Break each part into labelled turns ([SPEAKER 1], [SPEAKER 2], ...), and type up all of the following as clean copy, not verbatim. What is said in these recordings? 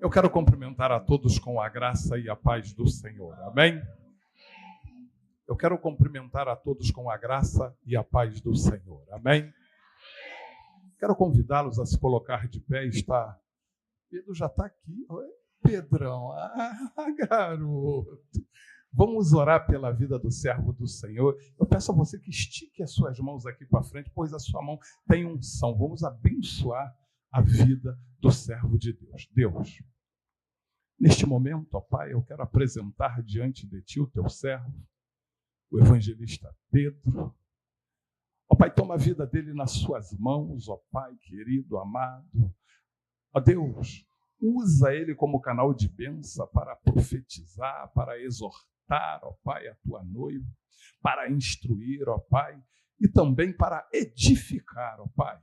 [SPEAKER 1] Eu quero cumprimentar a todos com a graça e a paz do Senhor. Amém? Eu quero cumprimentar a todos com a graça e a paz do Senhor. Amém? Quero convidá-los a se colocar de pé. Pedro já está aqui. Oi, Pedrão. Garoto. Vamos orar pela vida do servo do Senhor. Eu peço a você que estique as suas mãos aqui para frente, pois a sua mão tem unção. Vamos abençoar a vida do servo de Deus. Deus, neste momento, ó Pai, eu quero apresentar diante de Ti o Teu servo, o evangelista Pedro. Ó Pai, toma a vida dele nas Suas mãos, ó Pai, querido, amado. Ó Deus, usa ele como canal de bênção para profetizar, para exortar, ó Pai, a Tua noiva, para instruir, ó Pai, e também para edificar, ó Pai.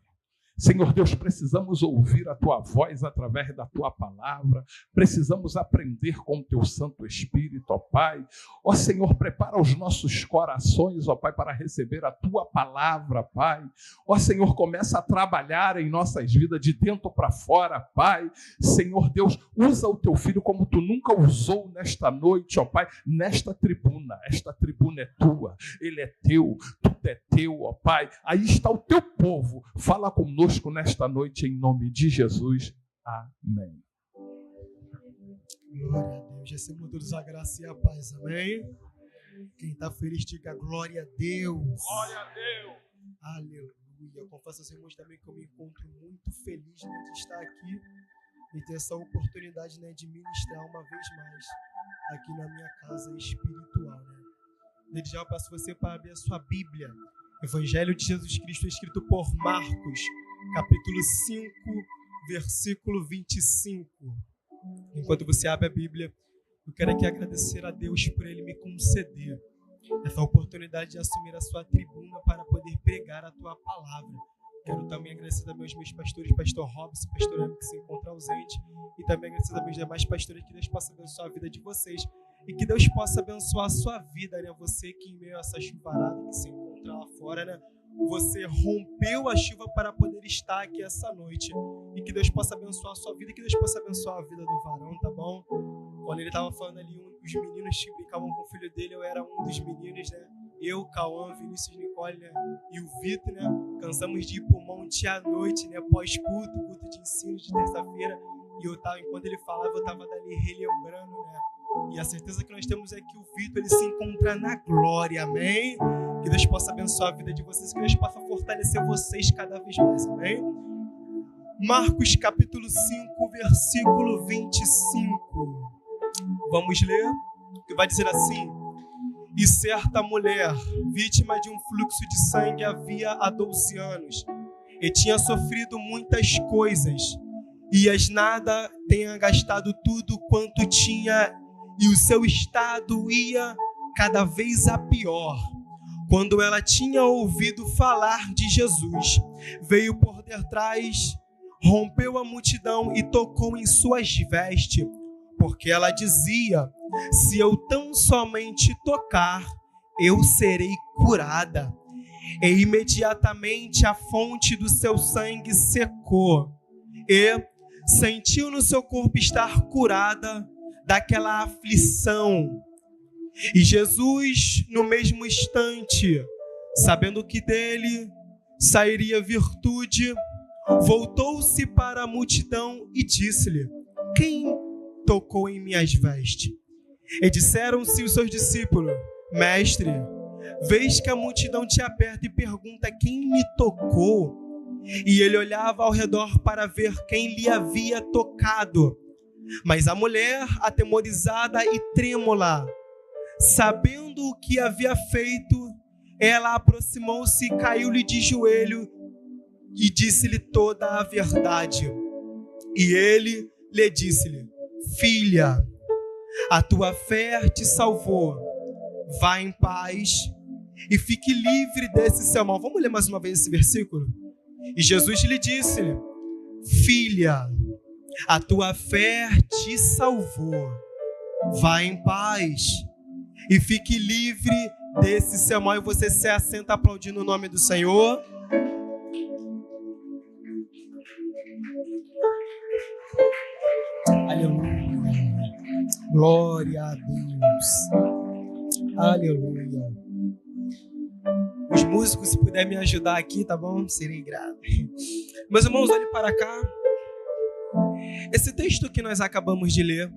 [SPEAKER 1] Senhor Deus, precisamos ouvir a Tua voz através da Tua palavra, precisamos aprender com o Teu Santo Espírito, ó Pai. Ó Senhor, prepara os nossos corações, ó Pai, para receber a Tua palavra, Pai. Ó Senhor, começa a trabalhar em nossas vidas de dentro para fora, Pai. Senhor Deus, usa o Teu Filho como Tu nunca usou nesta noite, ó Pai, nesta tribuna. Esta tribuna é Tua, ele é Teu, tudo é Teu, ó Pai. Aí está o Teu povo, fala conosco nesta noite, em nome de Jesus. Amém.
[SPEAKER 2] Glória a Deus. Recebam todos a graça e a paz. Amém? Quem está feliz, diga glória a Deus.
[SPEAKER 1] Glória a Deus.
[SPEAKER 2] Aleluia. Eu confesso aos irmãos também que eu me encontro muito feliz, né, de estar aqui e ter essa oportunidade, né, de ministrar uma vez mais aqui na minha casa espiritual. Né? Desde já eu peço você para abrir a sua Bíblia. Evangelho de Jesus Cristo, escrito por Marcos, capítulo 5, versículo 25. Enquanto você abre a Bíblia, eu quero aqui agradecer a Deus por Ele me conceder essa oportunidade de assumir a sua tribuna para poder pregar a tua palavra. Quero também agradecer também aos meus pastores, pastor Robson, pastor Amy, que se encontra ausente, e também agradecer aos meus demais pastores, que Deus possa abençoar a vida de vocês e que Deus possa abençoar a sua vida, né? Você que em meio a essa chuvarada que se encontra lá fora, né? Você rompeu a chuva para poder estar aqui essa noite. E que Deus possa abençoar a sua vida, e que Deus possa abençoar a vida do varão, tá bom? Quando ele estava falando ali, os meninos que brincavam com o filho dele, eu era um dos meninos, né? Eu, Cauã, Vinícius, Nicole, né? E o Vitor, né? Cansamos de ir pro monte à noite, né? Pós-culto, culto de ensino de terça-feira. E eu tava, enquanto ele falava, eu estava dali relembrando, né? E a certeza que nós temos é que o Vitor, ele se encontra na glória, amém? Que Deus possa abençoar a vida de vocês, que Deus possa fortalecer vocês cada vez mais, amém? Marcos capítulo 5, versículo 25. Vamos ler? Que vai dizer assim: E certa mulher, vítima de um fluxo de sangue, havia há 12 anos, e tinha sofrido muitas coisas, e as nada tenha gastado tudo quanto tinha, e o seu estado ia cada vez a pior. Quando ela tinha ouvido falar de Jesus, veio por detrás, rompeu a multidão e tocou em suas vestes, porque ela dizia: se eu tão somente tocar, eu serei curada. E imediatamente a fonte do seu sangue secou, e sentiu no seu corpo estar curada daquela aflição. E Jesus, no mesmo instante, sabendo que dele sairia virtude, voltou-se para a multidão e disse-lhe: quem tocou em minhas vestes? E disseram-se os seus discípulos: Mestre, vês que a multidão te aperta e pergunta: quem me tocou? E ele olhava ao redor para ver quem lhe havia tocado. Mas a mulher, atemorizada e trêmula, sabendo o que havia feito, ela aproximou-se e caiu-lhe de joelho e disse-lhe toda a verdade. E ele lhe disse-lhe: filha, a tua fé te salvou. Vá em paz e fique livre desse seu mal. Vamos ler mais uma vez esse versículo? E Jesus lhe disse: filha, a tua fé te salvou. Vá em paz e fique livre desse seu mal. E você se assenta aplaudindo o nome do Senhor. Aleluia. Glória a Deus. Aleluia. Os músicos, se puderem me ajudar aqui, tá bom? Serei grato. Meus irmãos, olhem para cá. Esse texto que nós acabamos de ler,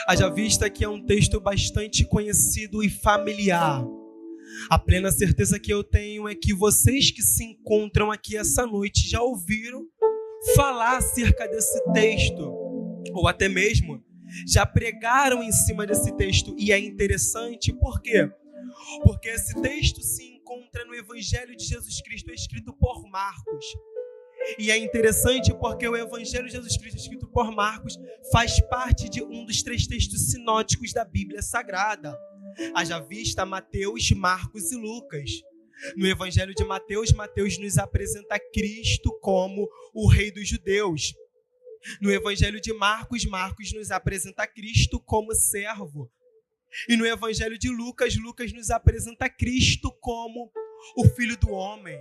[SPEAKER 2] haja vista que é um texto bastante conhecido e familiar. A plena certeza que eu tenho é que vocês que se encontram aqui essa noite já ouviram falar acerca desse texto, ou até mesmo já pregaram em cima desse texto. E é interessante, por quê? Porque esse texto se encontra no Evangelho de Jesus Cristo, escrito por Marcos. E é interessante porque o Evangelho de Jesus Cristo, escrito por Marcos, faz parte de um dos 3 textos sinóticos da Bíblia Sagrada. Haja vista Mateus, Marcos e Lucas. No Evangelho de Mateus, Mateus nos apresenta Cristo como o Rei dos Judeus. No Evangelho de Marcos, Marcos nos apresenta Cristo como servo. E no Evangelho de Lucas, Lucas nos apresenta Cristo como o Filho do Homem.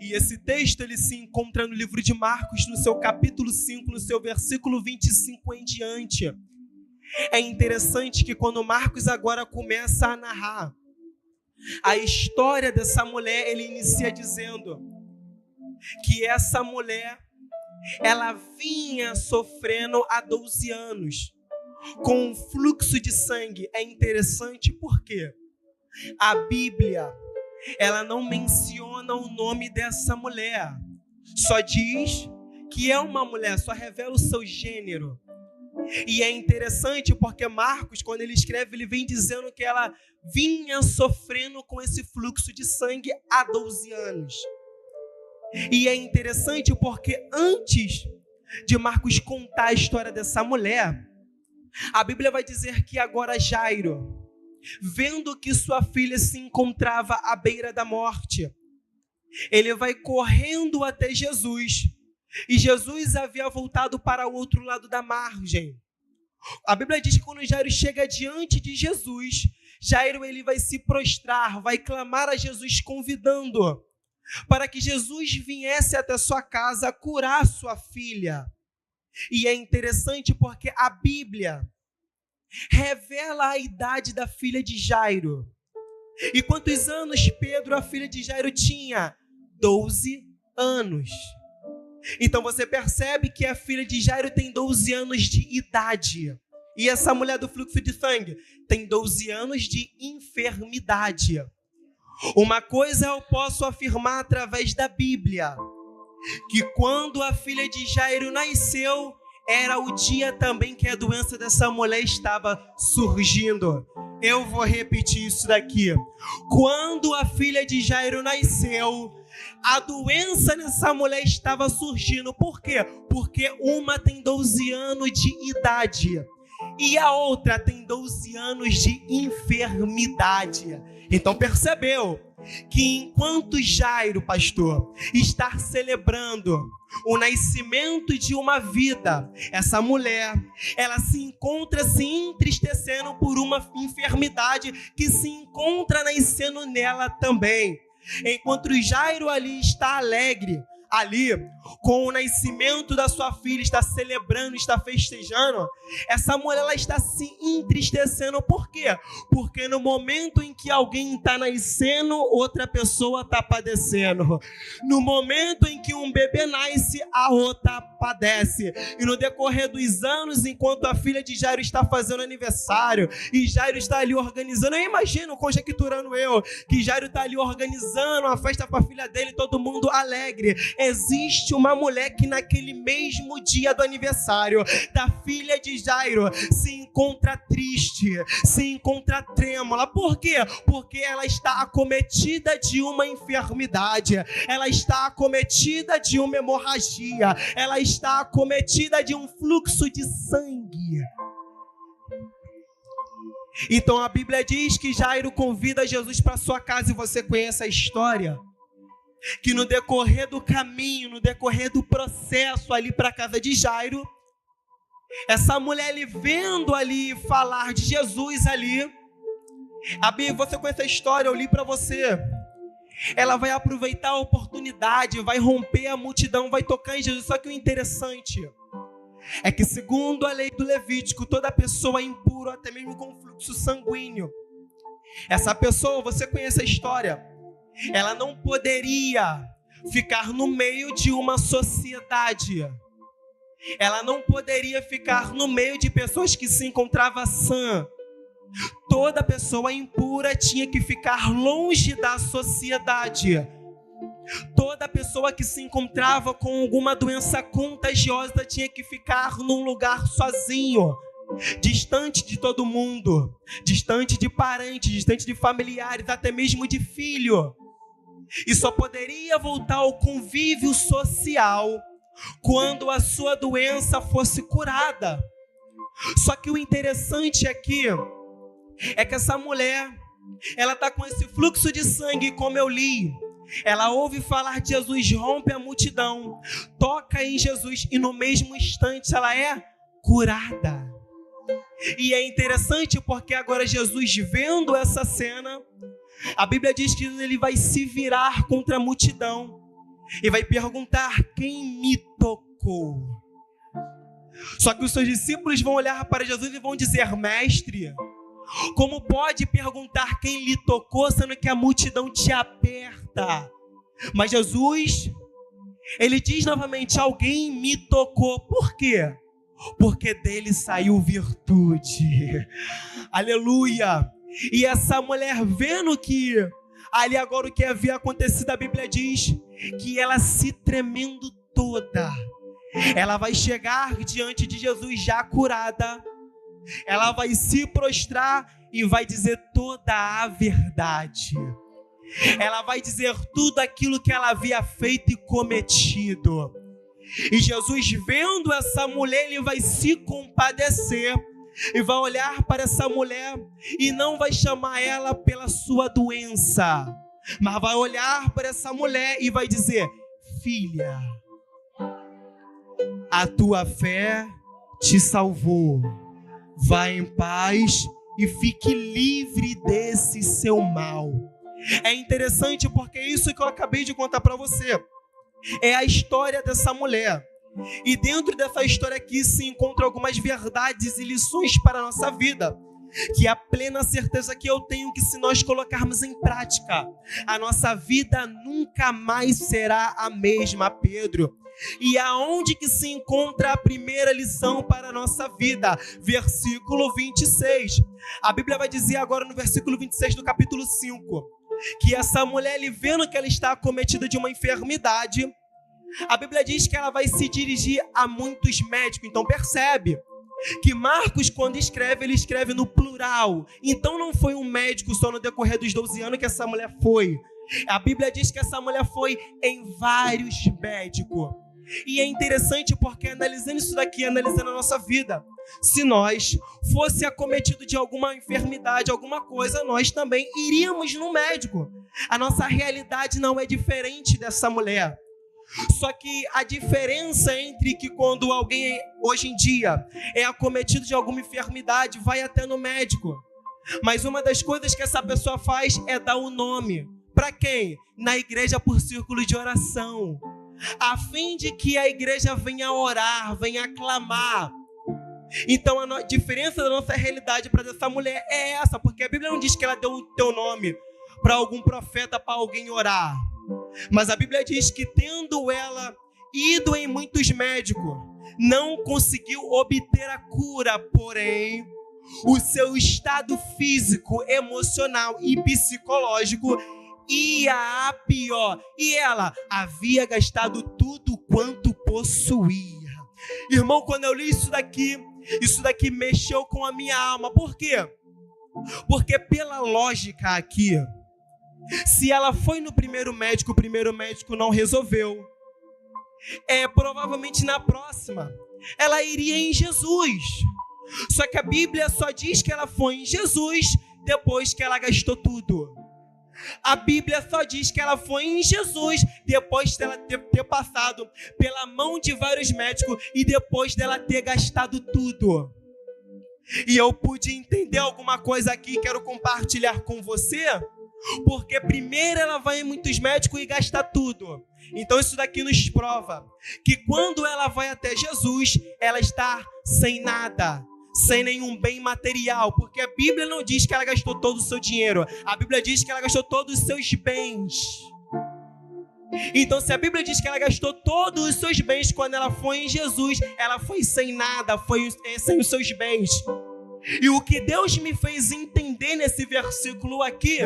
[SPEAKER 2] E esse texto ele se encontra no livro de Marcos, no seu capítulo 5, no seu versículo 25 em diante. É interessante que quando Marcos agora começa a narrar a história dessa mulher, ele inicia dizendo que essa mulher, ela vinha sofrendo há 12 anos com um fluxo de sangue. É interessante porque a Bíblia, ela não menciona o nome dessa mulher, só diz que é uma mulher, só revela o seu gênero. E é interessante porque Marcos, quando ele escreve, ele vem dizendo que ela vinha sofrendo com esse fluxo de sangue há 12 anos. E é interessante porque antes de Marcos contar a história dessa mulher, a Bíblia vai dizer que agora Jairo, vendo que sua filha se encontrava à beira da morte, ele vai correndo até Jesus. E Jesus havia voltado para o outro lado da margem. A Bíblia diz que quando Jairo chega diante de Jesus, Jairo ele vai se prostrar, vai clamar a Jesus, convidando para que Jesus viesse até sua casa curar sua filha. E é interessante porque a Bíblia revela a idade da filha de Jairo. E quantos anos Pedro, a filha de Jairo, tinha? 12 anos. Então você percebe que a filha de Jairo tem 12 anos de idade. E essa mulher do fluxo de sangue tem 12 anos de enfermidade. Uma coisa eu posso afirmar através da Bíblia, que quando a filha de Jairo nasceu, era o dia também que a doença dessa mulher estava surgindo. Eu vou repetir isso daqui. Quando a filha de Jairo nasceu, a doença nessa mulher estava surgindo. Por quê? Porque uma tem 12 anos de idade e a outra tem 12 anos de enfermidade. Então percebeu que enquanto Jairo, pastor, está celebrando o nascimento de uma vida, essa mulher, ela se encontra se entristecendo por uma enfermidade que se encontra nascendo nela também. Enquanto Jairo ali está alegre, ali com o nascimento da sua filha, está celebrando, está festejando, essa mulher ela está se entristecendo. Por quê? Porque no momento em que alguém está nascendo, outra pessoa está padecendo. No momento em que um bebê nasce, a outra padece. E no decorrer dos anos, enquanto a filha de Jairo está fazendo aniversário e Jairo está ali organizando, eu imagino, conjecturando eu, que Jairo está ali organizando uma festa para a filha dele, todo mundo alegre. Existe uma mulher que naquele mesmo dia do aniversário da filha de Jairo se encontra triste, se encontra trêmula. Por quê? Porque ela está acometida de uma enfermidade, ela está acometida de uma hemorragia, ela está acometida de um fluxo de sangue. Então a Bíblia diz que Jairo convida Jesus para sua casa, e você conhece a história. Que no decorrer do caminho, no decorrer do processo ali para a casa de Jairo, essa mulher ali vendo ali falar de Jesus ali, a Bíblia, você conhece a história, eu li para você. Ela vai aproveitar a oportunidade, vai romper a multidão, vai tocar em Jesus. Só que o interessante é que, segundo a lei do Levítico, toda pessoa impura, até mesmo com fluxo sanguíneo, essa pessoa, você conhece a história, ela não poderia ficar no meio de uma sociedade. Ela não poderia ficar no meio de pessoas que se encontravam sã. Toda pessoa impura tinha que ficar longe da sociedade. Toda pessoa que se encontrava com alguma doença contagiosa tinha que ficar num lugar sozinho, distante de todo mundo, distante de parentes, distante de familiares, até mesmo de filho. E só poderia voltar ao convívio social quando a sua doença fosse curada. Só que o interessante aqui é que essa mulher, ela está com esse fluxo de sangue, como eu li. Ela ouve falar de Jesus, rompe a multidão, toca em Jesus e no mesmo instante ela é curada. E é interessante porque agora Jesus, vendo essa cena, a Bíblia diz que ele vai se virar contra a multidão e vai perguntar: quem me tocou? Só que os seus discípulos vão olhar para Jesus e vão dizer: mestre, como pode perguntar quem lhe tocou, sendo que a multidão te aperta? Mas Jesus, ele diz novamente: alguém me tocou. Por quê? Porque dele saiu virtude. Aleluia! E essa mulher, vendo que ali agora o que havia acontecido, a Bíblia diz que ela, se tremendo toda, ela vai chegar diante de Jesus já curada. Ela vai se prostrar e vai dizer toda a verdade. Ela vai dizer tudo aquilo que ela havia feito e cometido. E Jesus, vendo essa mulher, ele vai se compadecer e vai olhar para essa mulher e não vai chamar ela pela sua doença, mas vai olhar para essa mulher e vai dizer: filha, a tua fé te salvou. Vá em paz e fique livre desse seu mal. É interessante porque isso que eu acabei de contar para você é a história dessa mulher. E dentro dessa história aqui se encontram algumas verdades e lições para a nossa vida, que é a plena certeza que eu tenho que, se nós colocarmos em prática, a nossa vida nunca mais será a mesma, Pedro. E aonde que se encontra a primeira lição para a nossa vida? Versículo 26. A Bíblia vai dizer agora no versículo 26 do capítulo 5, que essa mulher, vendo que ela está acometida de uma enfermidade, a Bíblia diz que ela vai se dirigir a muitos médicos. Então percebe que Marcos, quando escreve, ele escreve no plural. Então não foi um médico só no decorrer dos 12 anos que essa mulher foi. A Bíblia diz que essa mulher foi em vários médicos. E é interessante porque, analisando isso daqui, analisando a nossa vida, se nós fosse acometido de alguma enfermidade, alguma coisa, nós também iríamos no médico. A nossa realidade não é diferente dessa mulher. Só que a diferença entre que quando alguém hoje em dia é acometido de alguma enfermidade, vai até no médico, mas uma das coisas que essa pessoa faz é dar o nome. Para quem? Na igreja, por círculo de oração, a fim de que a igreja venha orar, venha clamar. Então a diferença da nossa realidade para essa mulher é essa, porque a Bíblia não diz que ela deu o teu nome para algum profeta, para alguém orar. Mas a Bíblia diz que, tendo ela ido em muitos médicos, não conseguiu obter a cura, porém o seu estado físico, emocional e psicológico ia a pior. E ela havia gastado tudo quanto possuía. Irmão, quando eu li isso daqui mexeu com a minha alma. Por quê? Porque pela lógica aqui, se ela foi no primeiro médico, o primeiro médico não resolveu, provavelmente na próxima ela iria em Jesus. Só que a Bíblia só diz que ela foi em Jesus depois que ela gastou tudo. A Bíblia só diz que ela foi em Jesus depois dela ter passado pela mão de vários médicos e depois dela ter gastado tudo. E eu pude entender alguma coisa aqui, quero compartilhar com você. Porque primeiro ela vai em muitos médicos e gasta tudo. Então isso daqui nos prova que quando ela vai até Jesus, ela está sem nada, sem nenhum bem material, porque a Bíblia não diz que ela gastou todo o seu dinheiro, a Bíblia diz que ela gastou todos os seus bens. Então, se a Bíblia diz que ela gastou todos os seus bens quando ela foi em Jesus, ela foi sem nada, foi sem os seus bens. E o que Deus me fez entender nesse versículo aqui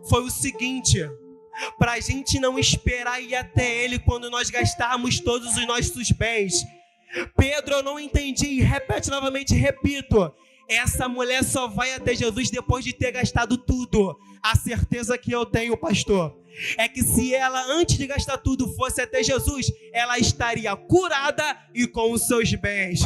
[SPEAKER 2] foi o seguinte: para a gente não esperar ir até Ele quando nós gastarmos todos os nossos bens. Pedro, eu não entendi, repete novamente, repito. Essa mulher só vai até Jesus depois de ter gastado tudo. A certeza que eu tenho, pastor, é que se ela, antes de gastar tudo, fosse até Jesus, ela estaria curada e com os seus bens.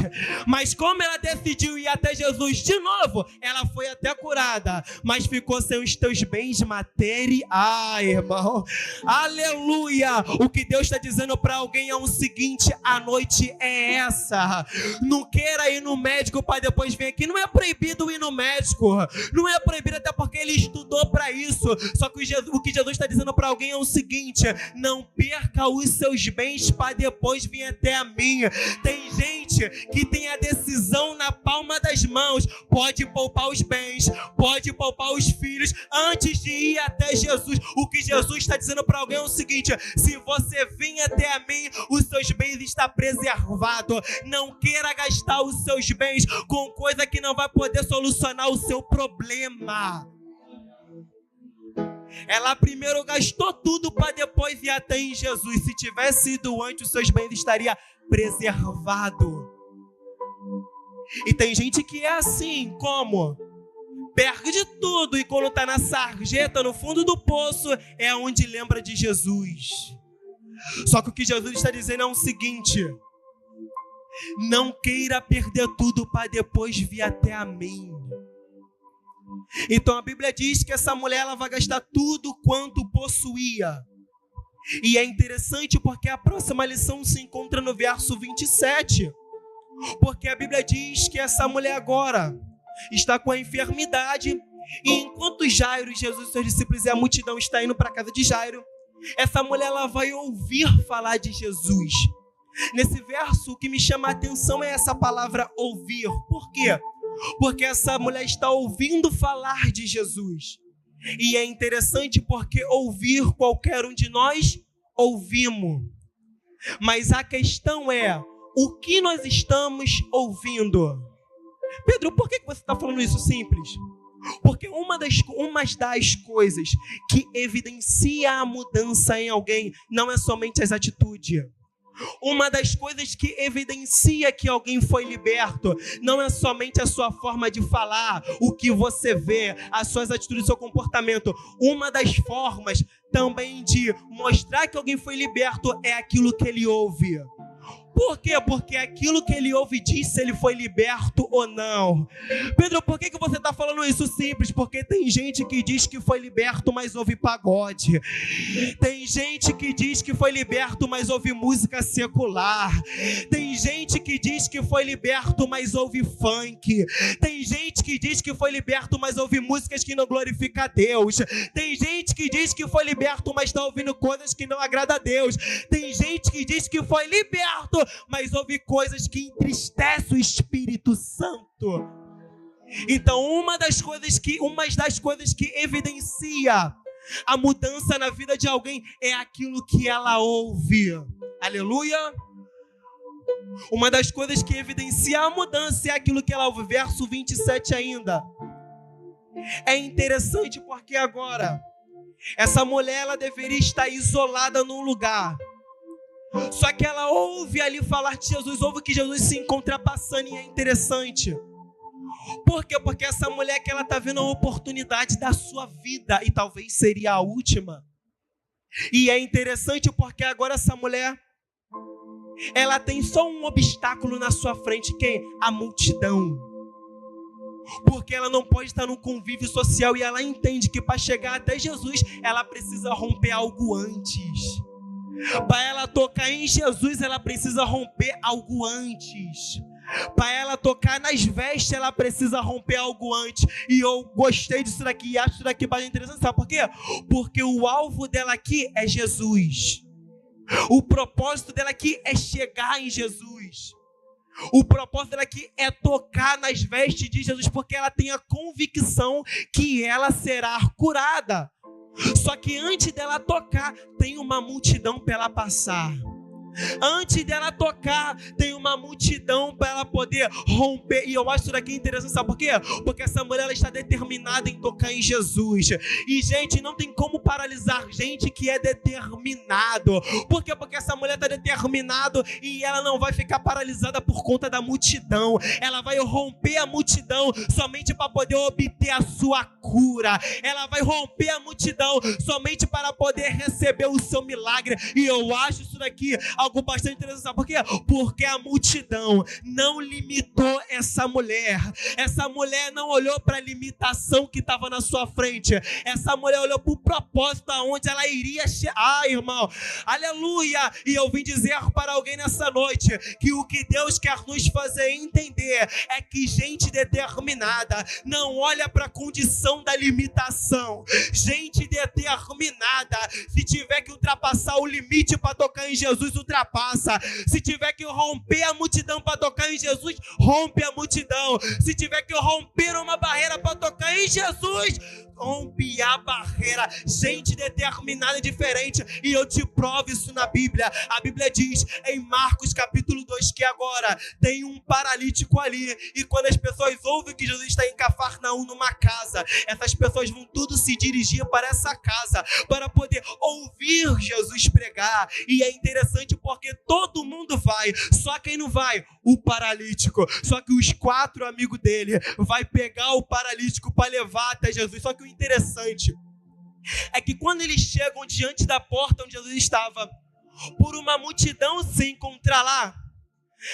[SPEAKER 2] Mas como ela decidiu ir até Jesus de novo, ela foi até curada, mas ficou sem os teus bens materiais, irmão. Aleluia! O que Deus está dizendo para alguém é o seguinte: a noite é essa. Não queira ir no médico para depois vir aqui. Não é proibido ir no médico. Não é proibido, até porque ele estudou para isso. Só que o que Jesus está dizendo para alguém é o seguinte: não perca os seus bens para depois vir até a mim. Tem gente que tem a decisão na palma das mãos. Pode poupar os bens, pode poupar os filhos antes de ir até Jesus. O que Jesus está dizendo para alguém é o seguinte: se você vir até a mim, os seus bens estão preservados. Não queira gastar os seus bens com coisa que não vai poder solucionar o seu problema. Ela primeiro gastou tudo para depois ir até em Jesus. Se tivesse ido antes, os seus bens estariam preservados. E tem gente que é assim, como? Perde tudo e quando está na sarjeta, no fundo do poço, é onde lembra de Jesus. Só que o que Jesus está dizendo é o seguinte: não queira perder tudo para depois vir até a mim. Então a Bíblia diz que essa mulher ela vai gastar tudo quanto possuía. E é interessante porque a próxima lição se encontra no verso 27. Porque a Bíblia diz que essa mulher agora está com a enfermidade. E enquanto Jairo, Jesus e seus discípulos e a multidão está indo para a casa de Jairo, essa mulher ela vai ouvir falar de Jesus. Nesse verso o que me chama a atenção é essa palavra ouvir. Por quê? Porque essa mulher está ouvindo falar de Jesus. E é interessante porque ouvir qualquer um de nós ouvimos. Mas a questão é, o que nós estamos ouvindo? Pedro, por que você está falando isso simples? Porque uma das coisas que evidencia a mudança em alguém não é somente as atitudes. Uma das coisas que evidencia que alguém foi liberto não é somente a sua forma de falar, o que você vê, as suas atitudes, o seu comportamento. Uma das formas também de mostrar que alguém foi liberto é aquilo que ele ouve. Por quê? Porque aquilo que ele ouve diz se ele foi liberto ou não. Pedro, por que você está falando isso simples? Porque tem gente que diz que foi liberto, mas ouve pagode. Tem gente que diz que foi liberto, mas ouve música secular. Tem gente que diz que foi liberto, mas ouve funk. Tem gente que diz que foi liberto, mas ouve músicas que não glorificam a Deus. Tem gente que diz que foi liberto, mas está ouvindo coisas que não agradam a Deus. Tem gente que diz que foi liberto, mas ouve coisas que entristecem o Espírito Santo. Então, uma das coisas que evidencia a mudança na vida de alguém é aquilo que ela ouve. Aleluia! Uma das coisas que evidencia a mudança é aquilo que ela ouve. Verso 27 ainda. É interessante porque agora essa mulher ela deveria estar isolada num lugar. Só que ela ouve ali falar de Jesus, ouve que Jesus se encontra passando, e é interessante. Por quê? Porque essa mulher que ela está vendo a oportunidade da sua vida, e talvez seria a última. E é interessante porque agora essa mulher, ela tem só um obstáculo na sua frente, quem? A multidão. Porque ela não pode estar no convívio social e ela entende que para chegar até Jesus, ela precisa romper algo antes. Para ela tocar em Jesus, ela precisa romper algo antes. Para ela tocar nas vestes, ela precisa romper algo antes. E eu gostei disso daqui e acho isso daqui bastante interessante. Sabe por quê? Porque o alvo dela aqui é Jesus.
[SPEAKER 3] O propósito dela aqui é chegar em Jesus. O propósito dela aqui é tocar nas vestes de Jesus, porque ela tem a convicção que ela será curada. Só que antes dela tocar, tem uma multidão para ela passar. Antes dela tocar, tem uma multidão para ela poder romper. E eu acho isso daqui interessante, sabe por quê? Porque essa mulher, ela está determinada em tocar em Jesus. E gente, não tem como paralisar gente que é determinado. Por quê? Porque essa mulher está determinada e ela não vai ficar paralisada por conta da multidão. Ela vai romper a multidão somente para poder obter a sua cura. Ela vai romper a multidão somente para poder receber o seu milagre. E eu acho isso daqui algo bastante interessante, sabe por quê? Porque a multidão não limitou essa mulher. Essa mulher não olhou para a limitação que estava na sua frente. Essa mulher olhou para o propósito aonde ela iria chegar. Ai, irmão, aleluia! E eu vim dizer para alguém nessa noite que o que Deus quer nos fazer entender é que gente determinada não olha para a condição da limitação. Gente determinada, se tiver que ultrapassar o limite para tocar em Jesus, ultrapassa. Se tiver que romper a multidão para tocar em Jesus, rompe a multidão. Se tiver que romper uma barreira para tocar em Jesus, rompe a barreira. Gente determinada e diferente. E eu te provo isso na Bíblia. A Bíblia diz em Marcos capítulo 2 que agora tem um paralítico ali. E quando as pessoas ouvem que Jesus está em Cafarnaum numa casa, essas pessoas vão tudo se dirigir para essa casa para poder ouvir Jesus pregar. E é interessante porque todo mundo vai, só quem não vai? O paralítico. Só que os 4 amigos dele vai pegar o paralítico para levar até Jesus. Só que o interessante é que quando eles chegam diante da porta onde Jesus estava, por uma multidão se encontrar lá,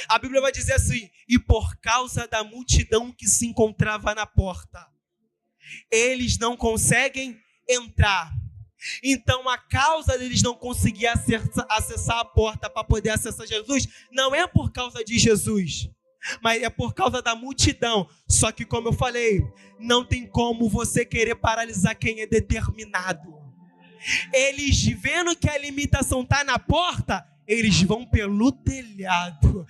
[SPEAKER 3] a Bíblia vai dizer assim: e por causa da multidão que se encontrava na porta, eles não conseguem entrar. Então a causa deles não conseguir acessar a porta para poder acessar Jesus não é por causa de Jesus, mas é por causa da multidão. Só que, como eu falei, não tem como você querer paralisar quem é determinado. Eles vendo que a limitação está na porta, eles vão pelo telhado.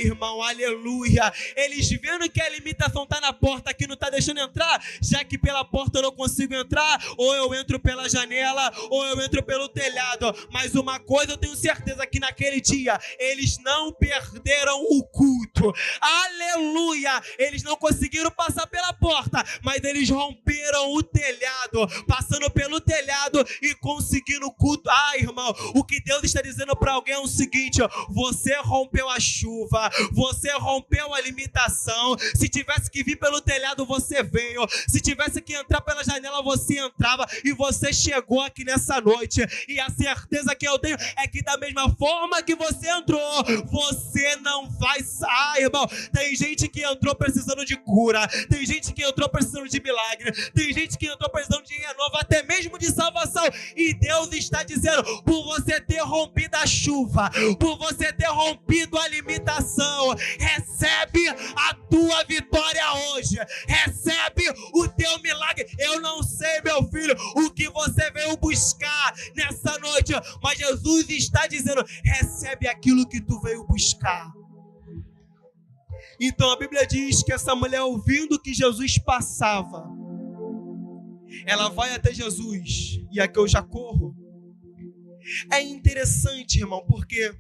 [SPEAKER 3] Irmão, aleluia. Eles vendo que a limitação está na porta, que não está deixando entrar, já que pela porta eu não consigo entrar, ou eu entro pela janela, ou eu entro pelo telhado. Mas uma coisa eu tenho certeza, que naquele dia eles não perderam o culto. Aleluia. Eles não conseguiram passar pela porta, mas eles romperam o telhado, passando pelo telhado e conseguindo o culto. Irmão, o que Deus está dizendo para alguém é o seguinte: você rompeu a chuva, você rompeu a limitação. Se tivesse que vir pelo telhado, você veio. Se tivesse que entrar pela janela, você entrava. E você chegou aqui nessa noite. E a certeza que eu tenho é que da mesma forma que você entrou, você não vai sair, irmão. Tem gente que entrou precisando de cura, tem gente que entrou precisando de milagre, tem gente que entrou precisando de renovo, até mesmo de salvação. E Deus está dizendo: por você ter rompido a chuva, por você ter rompido a limitação, recebe a tua vitória hoje, recebe o teu milagre. Eu não sei, meu filho, o que você veio buscar nessa noite, mas Jesus está dizendo: recebe aquilo que tu veio buscar. Então a Bíblia diz que essa mulher, ouvindo que Jesus passava, ela vai até Jesus. E aqui eu já corro. É interessante, irmão, porque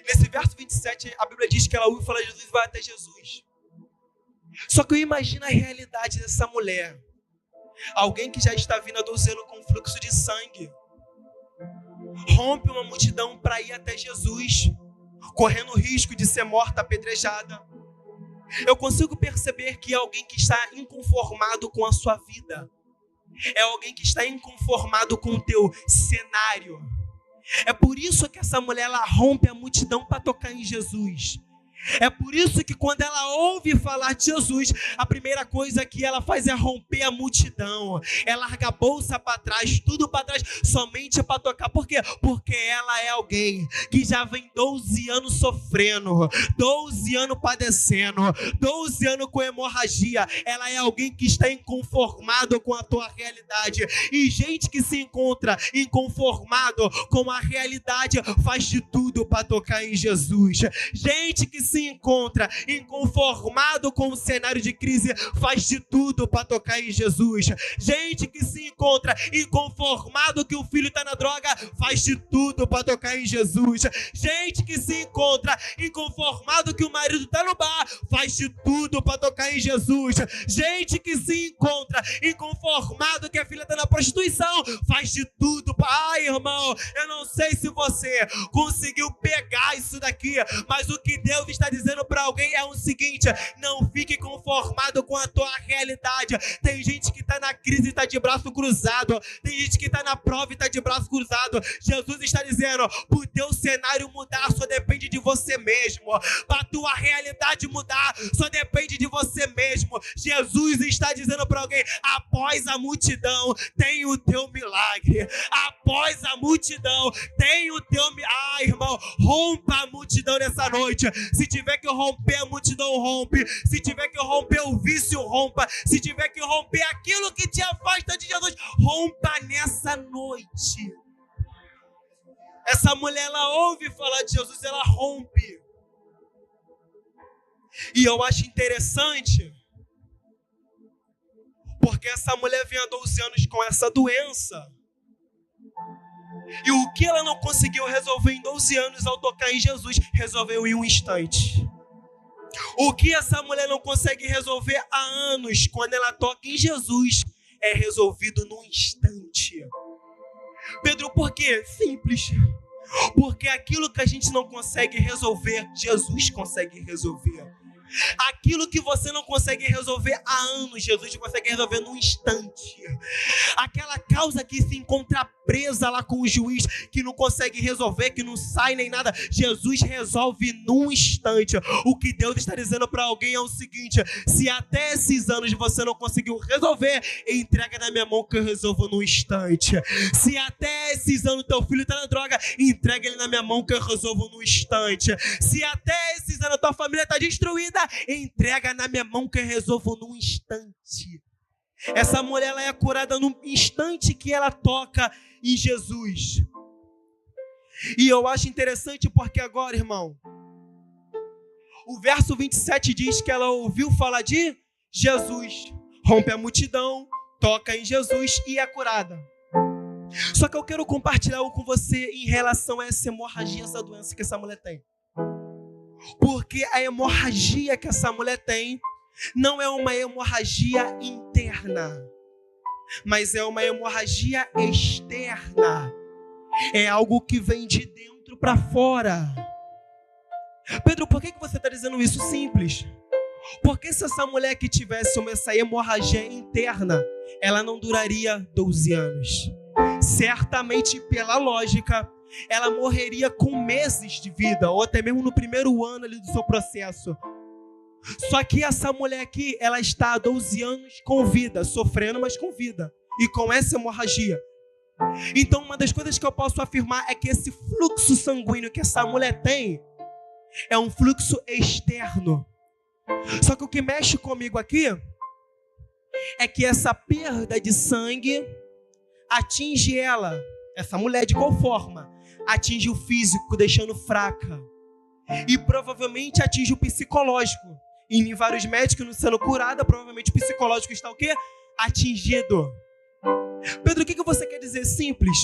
[SPEAKER 3] nesse verso 27, a Bíblia diz que ela ouve falar de Jesus e vai até Jesus. Só que eu imagino a realidade dessa mulher. Alguém que já está vindo a 12 anos com fluxo de sangue, rompe uma multidão para ir até Jesus, correndo o risco de ser morta, apedrejada. Eu consigo perceber que é alguém que está inconformado com a sua vida. É alguém que está inconformado com o teu cenário. É por isso que essa mulher, ela rompe a multidão para tocar em Jesus. É por isso que quando ela ouve falar de Jesus, a primeira coisa que ela faz é romper a multidão. Ela larga a bolsa para trás, tudo para trás, somente para tocar. Por quê? Porque ela é alguém que já vem 12 anos sofrendo, 12 anos padecendo, 12 anos com hemorragia. Ela é alguém que está inconformado com a tua realidade. E gente que se encontra inconformado com a realidade faz de tudo para tocar em Jesus. Gente que se encontra inconformado com o cenário de crise faz de tudo para tocar em Jesus. Gente que se encontra inconformado que o filho está na droga faz de tudo para tocar em Jesus. Gente que se encontra inconformado que o marido está no bar faz de tudo para tocar em Jesus. Gente que se encontra inconformado que a filha está na prostituição faz de tudo. Ai, irmão, eu não sei se você conseguiu pegar isso daqui, mas o que Deus está dizendo para alguém é o seguinte: não fique conformado com a tua realidade. Tem gente que está na crise e está de braço cruzado. Tem gente que está na prova e está de braço cruzado. Jesus está dizendo: para o teu cenário mudar só depende de você mesmo. Para a tua realidade mudar só depende de você mesmo. Jesus está dizendo para alguém: após a multidão tem o teu milagre. Após a multidão tem o teu milagre. Ah, irmão, rompa a multidão nessa noite. Se tiver que romper a multidão, rompe. Se tiver que romper o vício, rompa. Se tiver que romper aquilo que te afasta de Jesus, rompa nessa noite. Essa mulher, ela ouve falar de Jesus, ela rompe. E eu acho interessante, porque essa mulher vem há 12 anos com essa doença. E o que ela não conseguiu resolver em 12 anos ao tocar em Jesus, resolveu em um instante. O que essa mulher não consegue resolver há anos, quando ela toca em Jesus, é resolvido num instante. Pedro, por quê? Simples. Porque aquilo que a gente não consegue resolver, Jesus consegue resolver. Aquilo que você não consegue resolver há anos, Jesus consegue resolver num instante. Aquela causa que se encontra presa lá com o juiz, que não consegue resolver, que não sai nem nada, Jesus resolve num instante. O que Deus está dizendo para alguém é o seguinte: se até esses anos você não conseguiu resolver, entrega na minha mão que eu resolvo num instante. Se até esses anos teu filho está na droga, entrega ele na minha mão que eu resolvo num instante. Se até esses anos tua família está destruída, entrega na minha mão que eu resolvo num instante. Essa mulher, ela é curada no instante que ela toca em Jesus. E eu acho interessante porque agora, irmão, o verso 27 diz que ela ouviu falar de Jesus, rompe a multidão, toca em Jesus e é curada. Só que eu quero compartilhar algo com você em relação a essa hemorragia, essa doença que essa mulher tem. Porque a hemorragia que essa mulher tem não é uma hemorragia interna, mas é uma hemorragia externa. É algo que vem de dentro para fora. Pedro, por que você está dizendo isso? Simples. Porque se essa mulher que tivesse essa hemorragia interna, ela não duraria 12 anos. Certamente, pela lógica, ela morreria com meses de vida, ou até mesmo no primeiro ano ali do seu processo. Só que essa mulher aqui, ela está há 12 anos com vida, sofrendo, mas com vida, e com essa hemorragia. Então, uma das coisas que eu posso afirmar é que esse fluxo sanguíneo que essa mulher tem é um fluxo externo. Só que o que mexe comigo aqui é que essa perda de sangue atinge ela, essa mulher, de qual forma? Atinge o físico, deixando fraca. E provavelmente atinge o psicológico. E em vários médicos não sendo curada, provavelmente o psicológico está o quê? Atingido. Pedro, o que você quer dizer? Simples.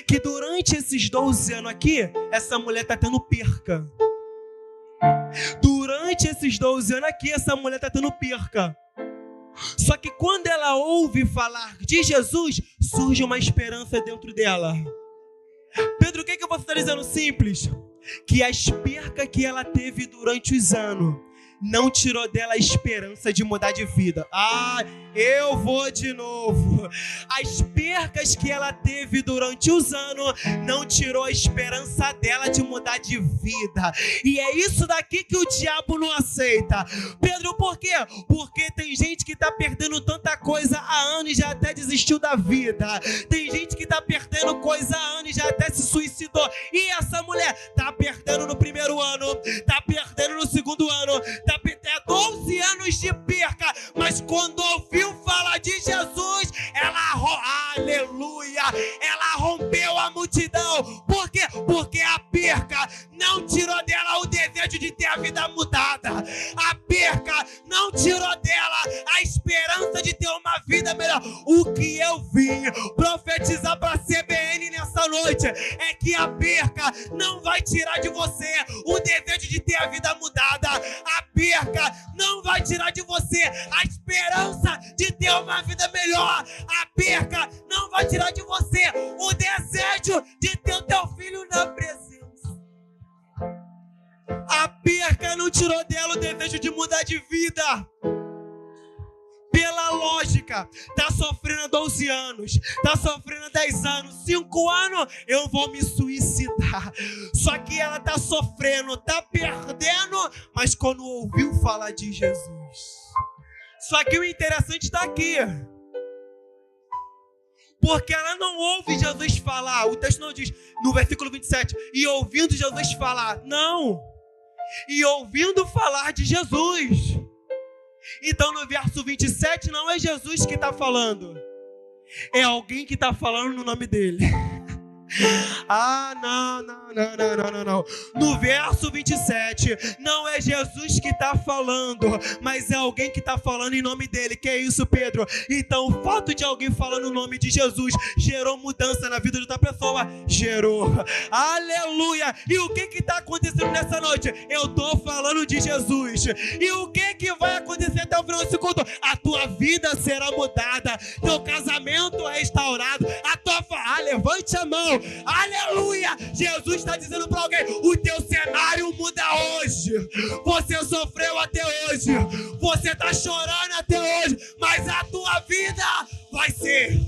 [SPEAKER 3] Que durante esses 12 anos aqui, essa mulher está tendo perca. Durante esses 12 anos aqui, essa mulher está tendo perca. Só que quando ela ouve falar de Jesus, surge uma esperança dentro dela. Pedro, o que você está dizendo? Simples. Que as percas que ela teve durante os anos não tirou dela a esperança de mudar de vida. Eu vou de novo. As percas que ela teve durante os anos não tirou a esperança dela de mudar de vida. E é isso daqui que o diabo não aceita. Pedro, por quê? Porque tem gente que está perdendo tanta coisa há anos e já até desistiu da vida. Tem gente que está perdendo coisa há anos e já até se suicidou. E essa mulher está perdendo no primeiro ano, está perdendo no segundo ano, está perdendo 12 anos de perca. Mas quando ouviu falar de Jesus, aleluia, ela rompeu a multidão. Por quê? Porque a perca não tirou dela o desejo de ter a vida mudada. A perca não tirou dela a esperança de ter uma vida melhor. O que eu vim profetizar para a CBN nessa noite é que a perca não vai tirar de você o desejo de ter a vida mudada. A perca não vai tirar de você a esperança de ter uma vida melhor. A perca não vai tirar de você o desejo de ter o teu filho na presença. A perca não tirou dela o desejo de mudar de vida. Pela lógica, tá sofrendo há 12 anos, tá sofrendo há 10 anos, 5 anos, eu vou me suicidar. Só que ela tá sofrendo, tá perdendo, mas quando ouviu falar de Jesus. Só que o interessante está aqui. Porque ela não ouve Jesus falar. O texto não diz, no versículo 27, e ouvindo Jesus falar. Não. E ouvindo falar de Jesus. Então no verso 27 não é Jesus que está falando. É alguém que está falando no nome dele. Não. No verso 27, não é Jesus que está falando, mas é alguém que está falando em nome dele. Que é isso, Pedro? Então o fato de alguém falando o nome de Jesus gerou mudança na vida de outra pessoa. Gerou. Aleluia. E o que está acontecendo nessa noite? Eu estou falando de Jesus. E o que vai acontecer até o final desse culto? A tua vida será mudada, teu casamento é restaurado, a tua levante a mão. Aleluia! Jesus está dizendo para alguém: o teu cenário muda hoje. Você sofreu até hoje, você está chorando até hoje, mas a tua vida vai ser.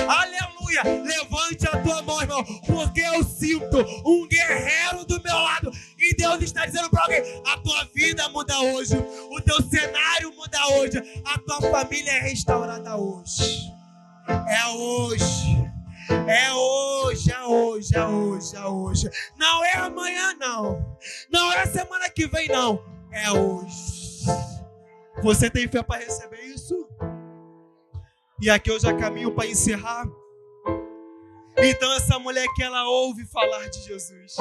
[SPEAKER 3] Aleluia! Levante a tua mão, irmão, porque eu sinto um guerreiro do meu lado. E Deus está dizendo para alguém: a tua vida muda hoje, o teu cenário muda hoje, a tua família é restaurada hoje. É hoje. Não é amanhã, não. Não é semana que vem, não. É hoje. Você tem fé para receber isso? E aqui eu já caminho para encerrar. Então essa mulher que ela ouve falar de Jesus.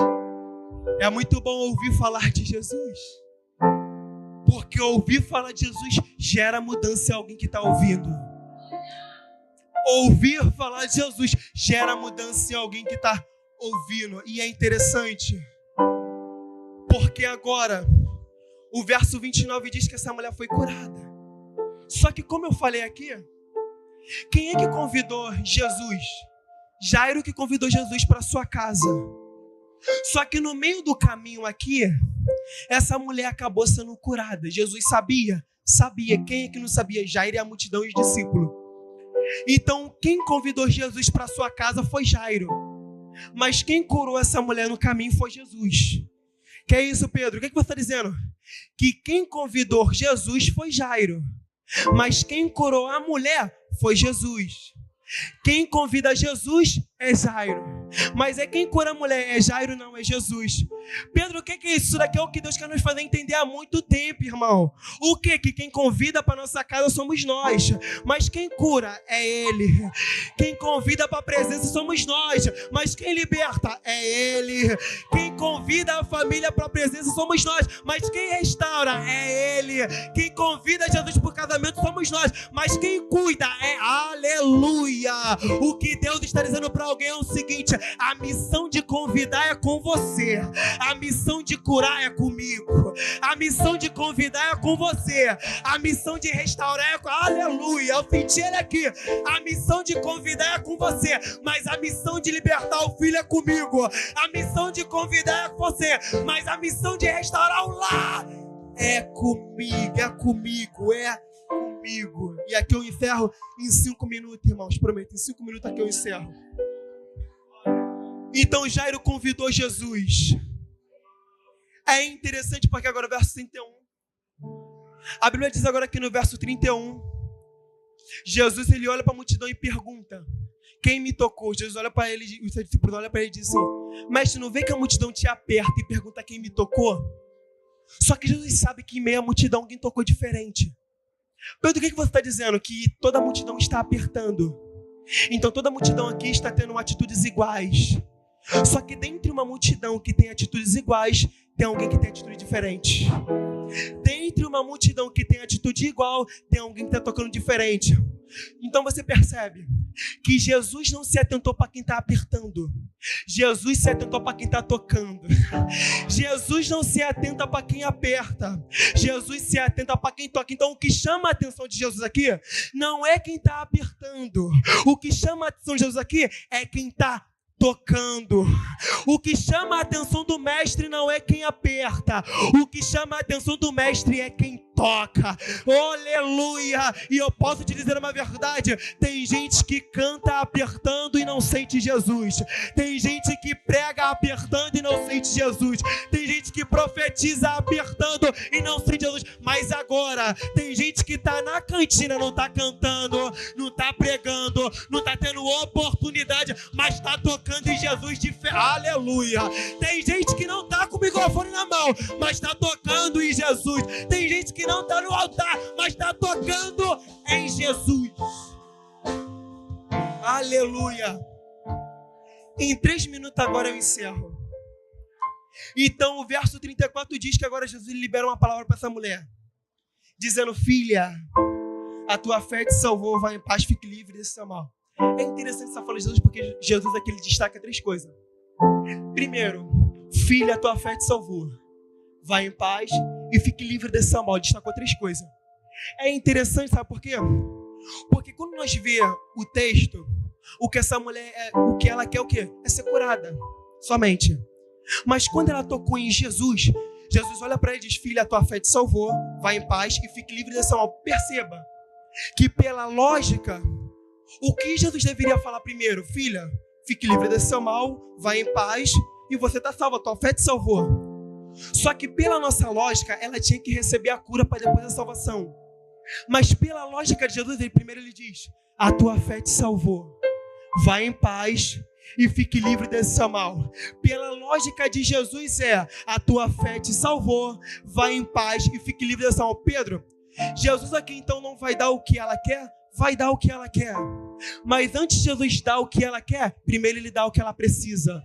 [SPEAKER 3] É muito bom ouvir falar de Jesus. Porque ouvir falar de Jesus gera mudança em alguém que está ouvindo. Ouvir falar de Jesus gera mudança em alguém que está ouvindo. E é interessante, porque agora o verso 29 diz que essa mulher foi curada. Só que como eu falei aqui, quem é que convidou Jesus? Jairo que convidou Jesus para sua casa. Só que no meio do caminho aqui, essa mulher acabou sendo curada. Jesus sabia. Quem é que não sabia? Jairo e a multidão e os discípulos. Então quem convidou Jesus para sua casa foi Jairo. Mas quem curou essa mulher no caminho foi Jesus. Que é isso, Pedro? O que você está dizendo? Que quem convidou Jesus foi Jairo. Mas quem curou a mulher foi Jesus. Quem convida Jesus é Jairo. Mas é quem cura a mulher é Jairo, não é Jesus. Pedro, o que é isso? Isso daqui é o que Deus quer nos fazer entender há muito tempo, irmão. O que? Que quem convida para nossa casa somos nós. Mas quem cura é Ele. Quem convida para a presença somos nós. Mas quem liberta é Ele. Quem convida a família para a presença somos nós. Mas quem restaura é Ele. Quem convida Jesus para o casamento somos nós. Mas quem cuida é aleluia. O que Deus está dizendo para alguém é o seguinte: A missão de convidar é com você. A missão de curar é comigo. A missão de convidar é com você. A missão de restaurar é com... Aleluia, eu senti ele aqui. A missão de convidar é com você, mas a missão de libertar o filho é comigo. A missão de convidar é com você, mas a missão de restaurar o lar é comigo, é comigo, é comigo. E aqui eu encerro em 5 minutos, irmãos, prometo, em 5 minutos aqui eu encerro. Então Jairo convidou Jesus. É interessante porque agora o verso 31. A Bíblia diz agora aqui no verso 31. Jesus, ele olha para a multidão e pergunta: quem me tocou? Jesus olha para ele, os seus discípulos olham para ele e diz assim: mestre, não vê que a multidão te aperta e pergunta quem me tocou? Só que Jesus sabe que em meio à multidão alguém tocou diferente. Pedro, o que você está dizendo? Que toda a multidão está apertando. Então toda a multidão aqui está tendo atitudes iguais. Só que dentre uma multidão que tem atitudes iguais, tem alguém que tem atitude diferente. Dentre uma multidão que tem atitude igual, tem alguém que está tocando diferente. Então você percebe que Jesus não se atentou para quem está apertando. Jesus se atentou para quem está tocando. Jesus não se atenta para quem aperta. Jesus se atenta para quem toca. Então o que chama a atenção de Jesus aqui não é quem está apertando. O que chama a atenção de Jesus aqui é quem está tocando. O que chama a atenção do mestre não é quem aperta. O que chama a atenção do mestre é quem toca. Aleluia! E eu posso te dizer uma verdade: tem gente que canta apertando e não sente Jesus. Tem gente que prega apertando e não sente Jesus. Tem gente que profetiza apertando e não sente Jesus. Mas agora tem gente que está na cantina, não está cantando, não está pregando, não está tendo oportunidade, mas está tocando em Jesus de fé. Aleluia! Tem gente que não está com o microfone na mão, mas está tocando em Jesus. Tem gente que não está no altar, mas está tocando em Jesus. Aleluia! Em 3 minutos agora eu encerro. Então o verso 34 diz que agora Jesus libera uma palavra para essa mulher, dizendo: filha, a tua fé te salvou, vai em paz, fique livre desse seu mal. É interessante essa fala de Jesus, porque Jesus aqui ele destaca 3 coisas. Primeiro, filha, a tua fé te salvou, vai em paz e fique livre desse seu mal. Ele destacou 3 coisas. É interessante, sabe por quê? Porque quando nós vemos o texto, o que essa mulher o que ela quer, o quê? É ser curada, somente. Mas quando ela tocou em Jesus, Jesus olha para ela e diz: filha, a tua fé te salvou, vai em paz e fique livre desse mal. Perceba que pela lógica, o que Jesus deveria falar primeiro? Filha, fique livre desse seu mal, vai em paz e você está salva, a tua fé te salvou. Só que pela nossa lógica, ela tinha que receber a cura para depois da salvação. Mas pela lógica de Jesus, primeiro ele diz: a tua fé te salvou, vai em paz e fique livre desse seu mal. Pela lógica de Jesus a tua fé te salvou, vai em paz e fique livre desse mal. Pedro, Jesus aqui então não vai dar o que ela quer? Vai dar o que ela quer. Mas antes de Jesus dar o que ela quer, primeiro ele dá o que ela precisa.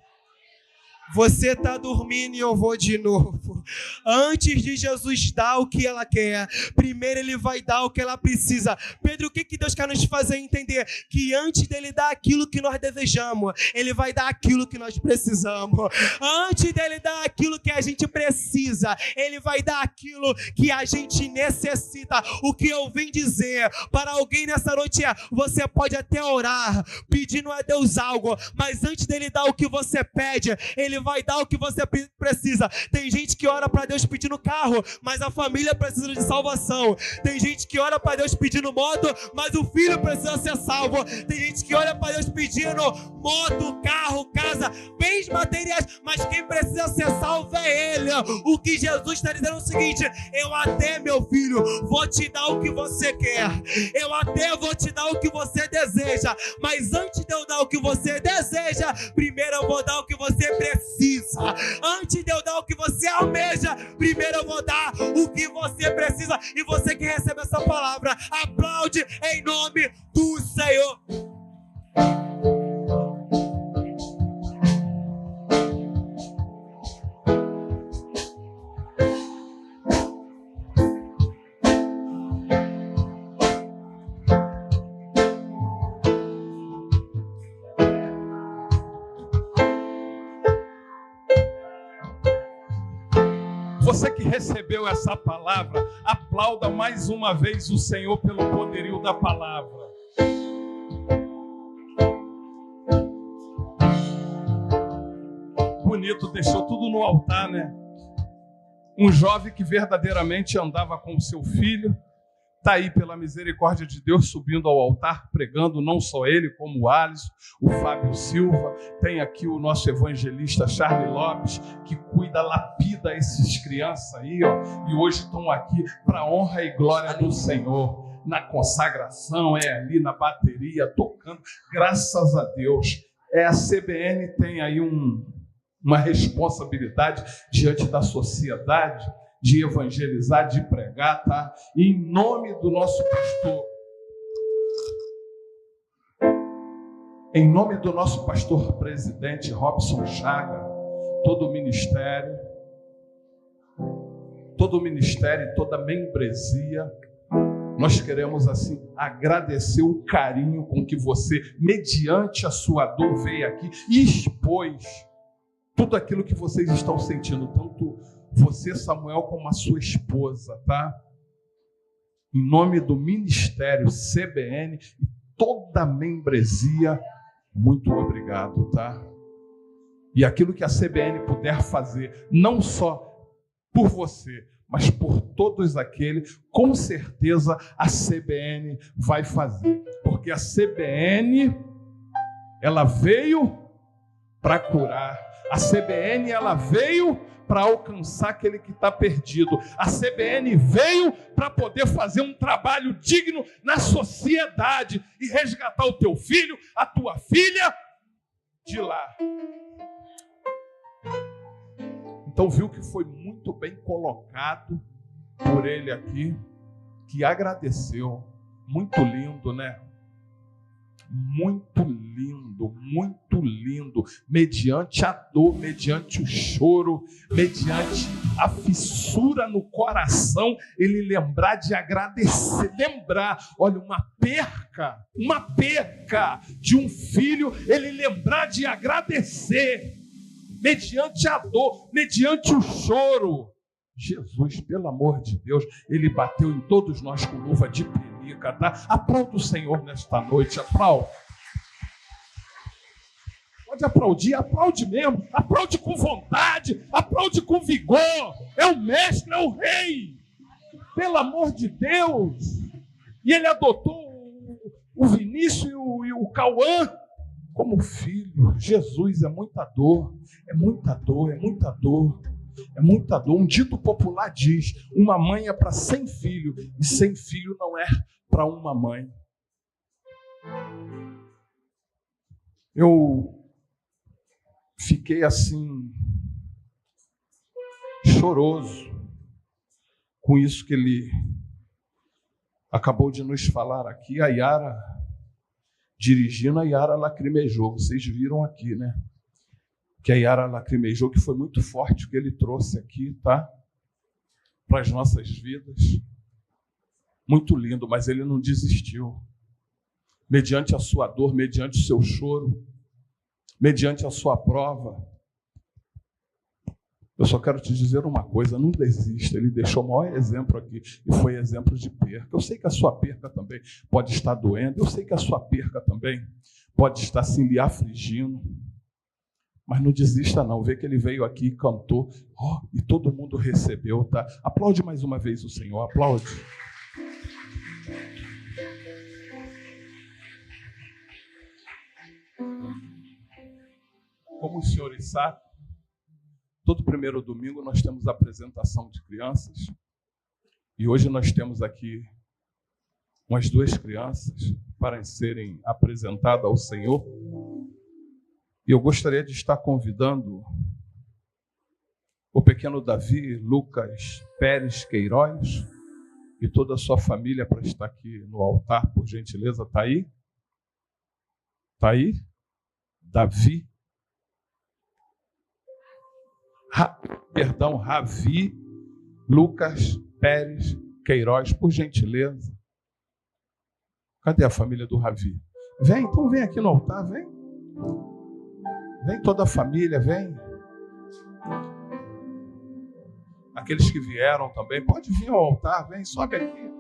[SPEAKER 3] Você está dormindo e eu vou de novo. Antes de Jesus dar o que ela quer, primeiro ele vai dar o que ela precisa. Pedro, o que Deus quer nos fazer entender? Que antes dele dar aquilo que nós desejamos, ele vai dar aquilo que nós precisamos. Antes dele dar aquilo que a gente precisa, ele vai dar aquilo que a gente necessita. O que eu vim dizer para alguém nessa noite você pode até orar, pedindo a Deus algo, mas antes dele dar o que você pede, ele vai dar o que você precisa. Tem gente que ora para Deus pedindo carro, mas a família precisa de salvação. Tem gente que ora para Deus pedindo moto, mas o filho precisa ser salvo. Tem gente que ora para Deus pedindo moto, carro, casa, bens materiais, mas quem precisa ser salvo é Ele. O que Jesus está dizendo é o seguinte: eu até, meu filho, vou te dar o que você quer, eu até vou te dar o que você deseja, mas antes de eu dar o que você deseja, primeiro eu vou dar o que você precisa. Antes de eu dar o que você almeja, primeiro eu vou dar o que você precisa. E você que recebe essa palavra, aplaude em nome do Senhor.
[SPEAKER 1] Você que recebeu essa palavra, aplauda mais uma vez o Senhor pelo poderio da palavra. Bonito, deixou tudo no altar, né? Um jovem que verdadeiramente andava com o seu filho, está aí pela misericórdia de Deus subindo ao altar, pregando, não só ele, como o Alisson, o Fábio Silva, tem aqui o nosso evangelista Charlie Lopes, que cuida, lapida essas crianças aí, ó, e hoje estão aqui para a honra e glória do Senhor, na consagração, ali na bateria, tocando, graças a Deus. A CBN tem aí uma responsabilidade diante da sociedade, de evangelizar, de pregar, tá? Em nome do nosso pastor, em nome do nosso pastor presidente Robson Chaga, todo o ministério e toda a membresia, nós queremos assim agradecer o carinho com que você, mediante a sua dor, veio aqui e expôs tudo aquilo que vocês estão sentindo, tanto você, Samuel, como a sua esposa, tá? Em nome do Ministério CBN e toda a membresia, muito obrigado, tá? E aquilo que a CBN puder fazer, não só por você, mas por todos aqueles, com certeza a CBN vai fazer. Porque a CBN, ela veio para curar. A CBN, ela veio para alcançar aquele que está perdido. A CBN veio para poder fazer um trabalho digno na sociedade e resgatar o teu filho, a tua filha de lá. Então viu que foi muito bem colocado por ele aqui, que agradeceu. Muito lindo, né? Muito lindo, mediante a dor, mediante o choro, mediante a fissura no coração, ele lembrar de agradecer, olha, uma perca de um filho, ele lembrar de agradecer, mediante a dor, mediante o choro. Jesus, pelo amor de Deus, ele bateu em todos nós com luva de pelica, tá? Aplauda o Senhor nesta noite, aplaude. Pode aplaudir, aplaude mesmo, aplaude com vontade, aplaude com vigor. É o mestre, é o rei, pelo amor de Deus. E ele adotou o Vinícius e o Cauã como filho. Jesus, é muita dor, é muita dor, é muita dor. É muita dor. Um dito popular diz: uma mãe é para 100 filhos, e 100 filhos não é para uma mãe. Eu fiquei assim, choroso com isso que ele acabou de nos falar aqui. A Yara, dirigindo, a Yara lacrimejou. Vocês viram aqui, né? Que a Yara lacrimejou, que foi muito forte o que ele trouxe aqui, tá? Para as nossas vidas. Muito lindo, mas ele não desistiu. Mediante a sua dor, mediante o seu choro, mediante a sua prova. Eu só quero te dizer uma coisa, não desista. Ele deixou o maior exemplo aqui, e foi exemplo de perca. Eu sei que a sua perca também pode estar doendo, eu sei que a sua perca também pode estar assim, lhe afligindo. Mas não desista não, vê que ele veio aqui e cantou, e todo mundo recebeu, tá? Aplaude mais uma vez o Senhor, aplaude. Como os senhores sabem, todo primeiro domingo nós temos a apresentação de crianças, e hoje nós temos aqui umas 2 crianças para serem apresentadas ao Senhor. E eu gostaria de estar convidando o pequeno Davi Lucas Pérez Queiroz e toda a sua família para estar aqui no altar, por gentileza. Está aí? Está aí? Davi. Ravi Lucas Pérez Queiroz, por gentileza. Cadê a família do Ravi? Vem, então vem aqui no altar, vem. Vem toda a família, vem. Aqueles que vieram também, pode vir ao altar, vem, sobe aqui.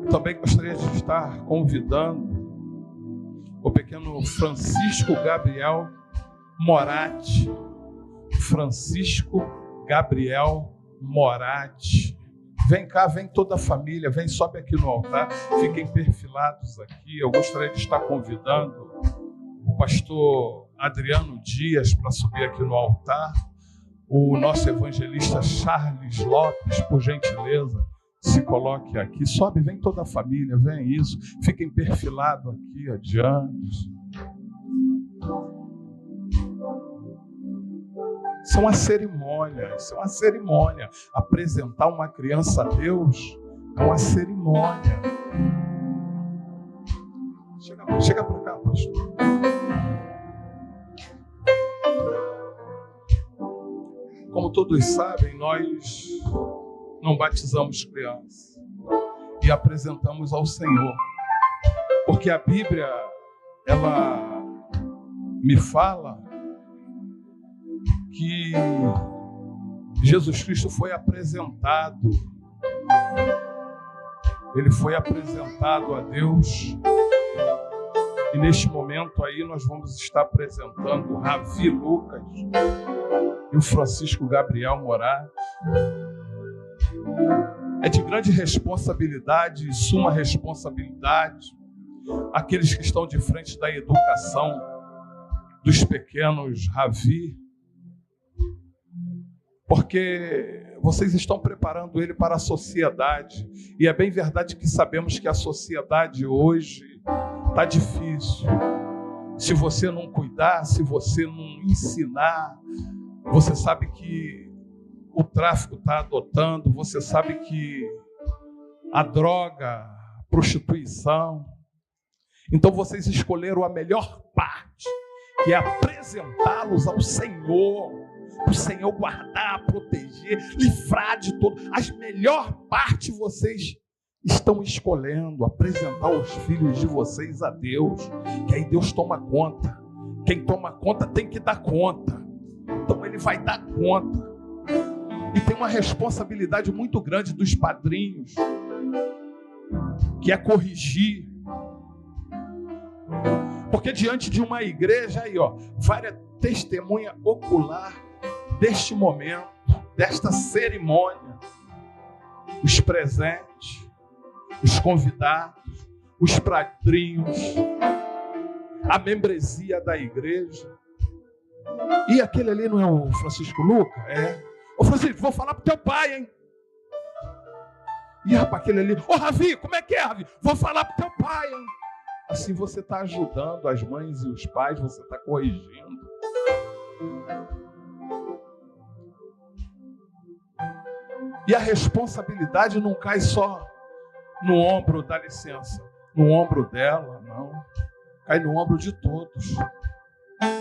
[SPEAKER 1] Eu também gostaria de estar convidando o pequeno Francisco Gabriel Moratti. Francisco Gabriel Moratti. Vem cá, vem toda a família, vem, sobe aqui no altar, fiquem perfilados aqui. Eu gostaria de estar convidando o pastor Adriano Dias para subir aqui no altar, o nosso evangelista Charles Lopes, por gentileza, se coloque aqui, sobe, vem toda a família, vem isso, fiquem perfilados aqui adiante. Isso é uma cerimônia, apresentar uma criança a Deus é uma cerimônia. Chega para cá, pastor. Como todos sabem, nós não batizamos crianças e apresentamos ao Senhor, porque a Bíblia, ela me fala que Jesus Cristo foi apresentado, ele foi apresentado a Deus, e neste momento aí nós vamos estar apresentando o Ravi Lucas e o Francisco Gabriel Moratti. É de grande responsabilidade, suma responsabilidade, aqueles que estão de frente da educação dos pequenos Ravi, porque vocês estão preparando ele para a sociedade, e é bem verdade que sabemos que a sociedade hoje está difícil. Se você não cuidar, se você não ensinar, você sabe que o tráfico está adotando, você sabe que a droga, a prostituição. Então vocês escolheram a melhor parte, que é apresentá-los ao Senhor, para o Senhor guardar, proteger, livrar de tudo. A melhor parte vocês estão escolhendo, apresentar os filhos de vocês a Deus, que aí Deus toma conta. Quem toma conta tem que dar conta. Então ele vai dar conta. E tem uma responsabilidade muito grande dos padrinhos, que é corrigir. Porque diante de uma igreja aí, várias testemunha ocular deste momento, desta cerimônia, os presentes, os convidados, os padrinhos, a membresia da igreja. E aquele ali não é o Francisco Luca? É. Ô Francisco, vou falar pro teu pai, hein? E rapaz, aquele ali, ô Ravi, como é que é, Ravi? Vou falar pro teu pai, hein? Assim você está ajudando as mães e os pais, você está corrigindo. E a responsabilidade não cai só no ombro, dá licença, no ombro dela, não. Cai no ombro de todos,